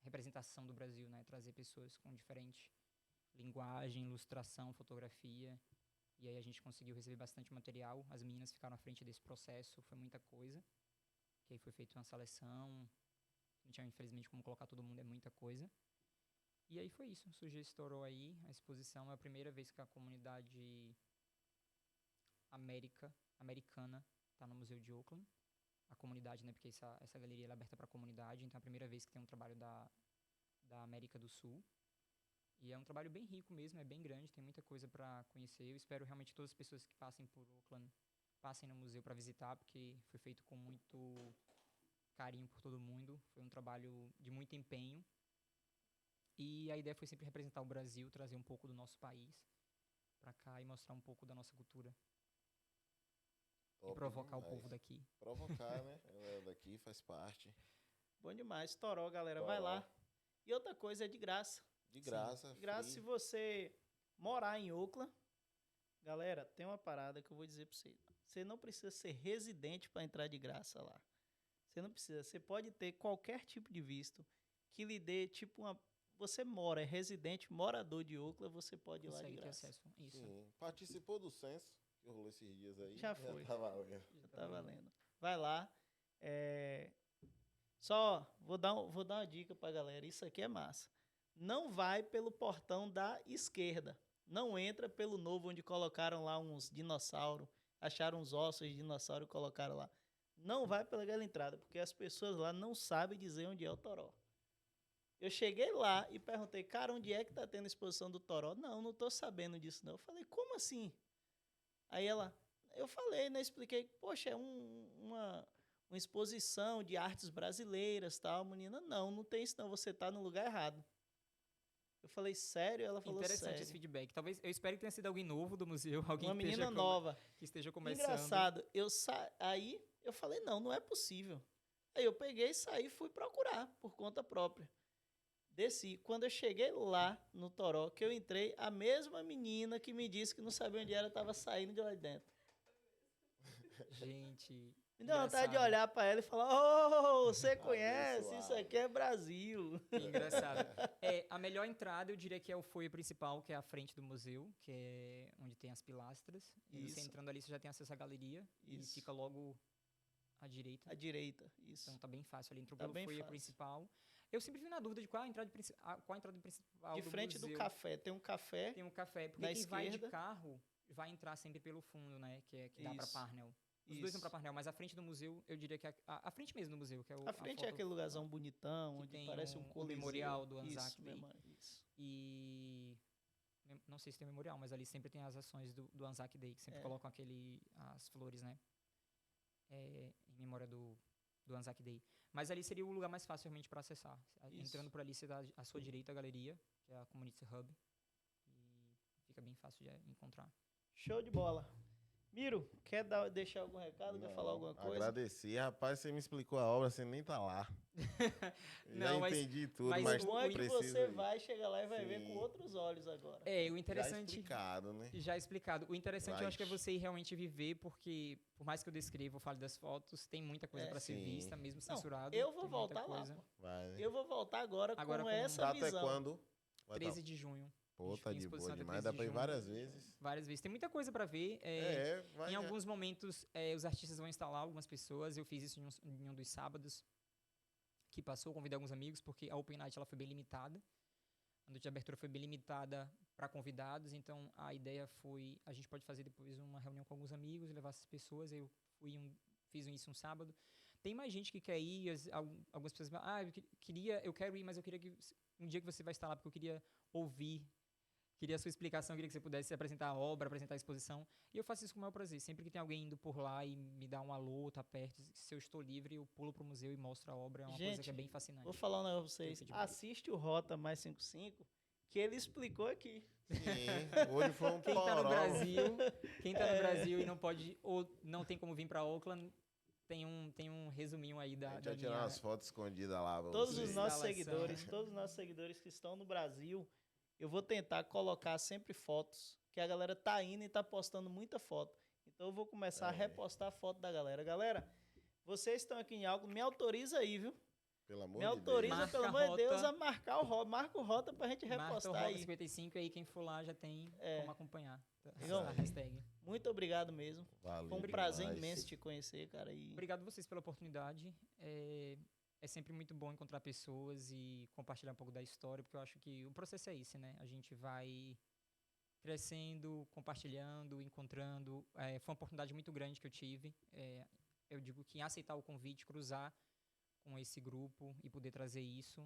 representação do Brasil, né, trazer pessoas com diferente linguagem, ilustração, fotografia. E aí a gente conseguiu receber bastante material, as meninas ficaram à frente desse processo, foi muita coisa. Que aí foi feita uma seleção, não tinha infelizmente como colocar todo mundo, é muita coisa. E aí foi isso, o Sujeito estourou aí, a exposição é a primeira vez que a comunidade americana está no Museu de Oakland. A comunidade, né, porque essa galeria é aberta para a comunidade, então é a primeira vez que tem um trabalho da América do Sul. E é um trabalho bem rico mesmo, é bem grande, tem muita coisa para conhecer. Eu espero realmente que todas as pessoas que passem por Oakland passem no museu para visitar, porque foi feito com muito carinho por todo mundo. Foi um trabalho de muito empenho. E a ideia foi sempre representar o Brasil, trazer um pouco do nosso país para cá e mostrar um pouco da nossa cultura. Top E provocar demais. o povo daqui. Provocar, né? Ela daqui faz parte. Bom demais. Toró, galera. Vai Toró. lá. E outra coisa, é de graça. De graça, De graça, free. se você morar em Oakland. Galera, tem uma parada que eu vou dizer pra você. Você não precisa ser residente para entrar de graça lá. Você não precisa. Você pode ter qualquer tipo de visto que lhe dê, tipo, você mora, é residente, morador de Oakland, você pode ir lá de Consegue ter graça. acesso. Isso. Sim. Participou do censo, que rolou esses dias aí. Já foi. Tá valendo. Já tá valendo. Vai lá. Só vou dar uma dica pra galera. Isso aqui é massa. Não vai pelo portão da esquerda. Não entra pelo novo, onde colocaram lá uns dinossauros. Acharam uns ossos de dinossauro e colocaram lá. Não vai pela entrada, porque as pessoas lá não sabem dizer onde é o Toró. Eu cheguei lá e perguntei, cara, onde é que tá tendo exposição do Toró? Não tô sabendo disso não. Eu falei, como assim? Aí eu falei, né, expliquei, poxa, é uma exposição de artes brasileiras, tal. Menina, não tem isso não, você tá no lugar errado. Eu falei, sério? Ela falou, Interessante sério. esse feedback. Talvez, eu espero que tenha sido alguém novo do museu, alguém Uma que menina nova. que esteja começando. Engraçado, aí eu falei, não é possível. Aí eu peguei, saí e fui procurar por conta própria. Desci. Quando eu cheguei lá no Toró, que eu entrei, a mesma menina que me disse que não sabia onde era, estava saindo de lá de dentro. Gente, Me deu vontade de engraçado. olhar para ela e falar, oh, você conhece, Abençoado. isso aqui é Brasil. Que engraçado. A melhor entrada, eu diria que foi a principal, que é a frente do museu, que é onde tem as pilastras. E você Isso. entrando ali, você já tem acesso à galeria. Isso. E fica logo à direita. À direita, isso. Então tá bem fácil. Ali entrou Tá pelo bem foyer fácil. principal. Eu sempre fico na dúvida de qual a entrada principal De do frente do museu. café, tem um café. Tem um café. Porque Na quem vai de esquerda. carro vai entrar sempre pelo fundo, né? Que dá pra Isso. Parnell. Os dois vão Isso. pra Parnell, mas a frente do museu, eu diria que a frente mesmo do museu, que é A frente é aquele lugarzão bonitão, que onde tem parece um o coliseu. memorial do Anzac Isso, Day. isso. E não sei se tem memorial, mas ali sempre tem as ações do Anzac Day, que sempre colocam as flores, né? Em memória do Anzac Day. Mas ali seria o lugar mais fácil realmente para acessar. Isso. Entrando por ali, você dá à sua direita a galeria, que é a Community Hub. E fica bem fácil de encontrar. Show de bola. Miro, quer deixar algum recado? Quer falar alguma coisa? Agradeci. Rapaz, você me explicou a obra, você nem tá lá. Já Não, mas- entendi tudo, mas mas O bom é que precisa você ir. vai chegar lá e vai ver Sim. com outros olhos agora. O Já interessante... explicado, né? Já explicado. O interessante, eu Vai. acho que é você ir realmente viver, porque, por mais que eu descreva, eu fale das fotos, tem muita coisa para ser Sim. vista, mesmo Não, censurado. eu vou tem muita voltar lá, coisa. pô. Vai, né? Eu vou voltar agora Agora com com essa Data é visão. quando? Vai 13 de junho. Pô, tá Tem de exposição boa até demais. 13 Dá de pra ir junho. várias vezes. Várias vezes. Tem muita coisa para ver. Vai. Em alguns momentos, os artistas vão instalar algumas pessoas. Eu fiz isso em um dos sábados que passou. Convidei alguns amigos, porque a Open Night ela foi bem limitada. A noite de abertura foi bem limitada para convidados. Então, a ideia foi... A gente pode fazer depois uma reunião com alguns amigos, levar essas pessoas. Eu fiz isso um sábado. Tem mais gente que quer ir. Algumas pessoas... eu quero ir, mas eu queria que... Um dia que você vai estar lá, porque eu queria ouvir Queria a sua explicação, queria que você pudesse apresentar a obra, apresentar a exposição. E eu faço isso com o maior prazer. Sempre que tem alguém indo por lá e me dá um alô, tá perto, se eu estou livre, eu pulo pro museu e mostro a obra. É uma coisa que é Gente, bem fascinante. Vou falar um negócio pra vocês. feedback. Assiste o Rota Mais 55, que ele explicou aqui. Sim, hoje foi um Quem tá no toró. Brasil, quem tá no Brasil e não pode, ou não tem como vir pra Oakland, tem um resuminho aí A da gente vai tirar minha... umas fotos escondidas lá. pra Todos vocês. os nossos Instalação. seguidores, todos os nossos seguidores que estão no Brasil, eu vou tentar colocar sempre fotos, que a galera tá indo e tá postando muita foto. Então eu vou começar a É. repostar foto da galera. Galera, vocês estão aqui em algo, me autoriza aí, viu? Pelo amor Me de autoriza, Marca pelo a amor de Deus, rota. a marcar o Rota. Marca o Rota pra gente Marca o repostar Rota aí. 55 aí, quem for lá já tem É. como acompanhar Igão, a hashtag. Muito obrigado mesmo. Valeu Foi um prazer demais. imenso te conhecer, cara. E Obrigado vocês pela oportunidade. É sempre muito bom encontrar pessoas e compartilhar um pouco da história, porque eu acho que o processo é esse, né? A gente vai crescendo, compartilhando, encontrando. Foi uma oportunidade muito grande que eu tive. Eu digo que em aceitar o convite, cruzar com esse grupo e poder trazer isso.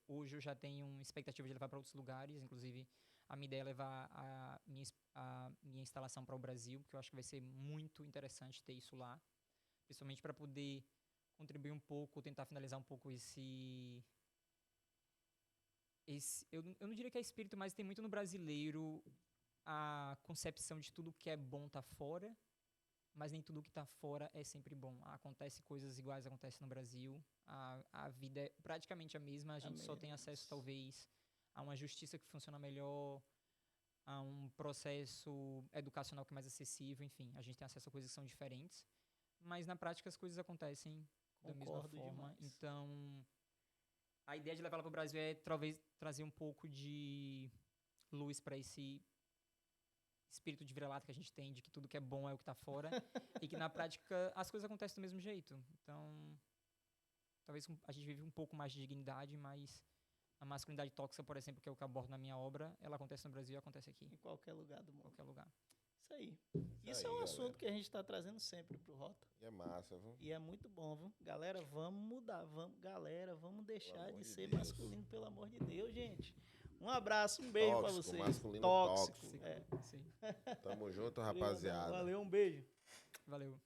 Hoje eu já tenho uma expectativa de levar para outros lugares, inclusive a minha ideia é levar a minha instalação para o Brasil, porque eu acho que vai ser muito interessante ter isso lá, principalmente para poder contribuir um pouco, tentar finalizar um pouco eu não diria que é espírito, mas tem muito no brasileiro a concepção de tudo que é bom tá fora, mas nem tudo que tá fora é sempre bom. Acontece coisas iguais acontecem no Brasil, a vida é praticamente a mesma, a gente só tem acesso talvez a uma justiça que funciona melhor, a um processo educacional que é mais acessível, enfim, a gente tem acesso a coisas que são diferentes, mas na prática as coisas acontecem da mesma Concordo forma. demais. Então, a ideia de levar ela para o Brasil é talvez trazer um pouco de luz para esse espírito de vira-lata que a gente tem, de que tudo que é bom é o que está fora, e que na prática as coisas acontecem do mesmo jeito. Então, talvez a gente vive um pouco mais de dignidade, mas a masculinidade tóxica, por exemplo, que é o que eu abordo na minha obra, ela acontece no Brasil e acontece aqui, em qualquer lugar do em mundo. qualquer lugar. Isso aí. Isso Isso é aí, um galera. assunto que a gente tá trazendo sempre pro Rota. E é massa, viu? E é muito bom, viu? Galera, vamos mudar. Vamos deixar amor de de ser Deus. masculino, pelo amor de Deus, gente. Um abraço, um beijo pra Tóxico, vocês. masculino Tóxico. tóxico. É. Sim. Tamo junto, Valeu, rapaziada. Valeu, um beijo. Valeu.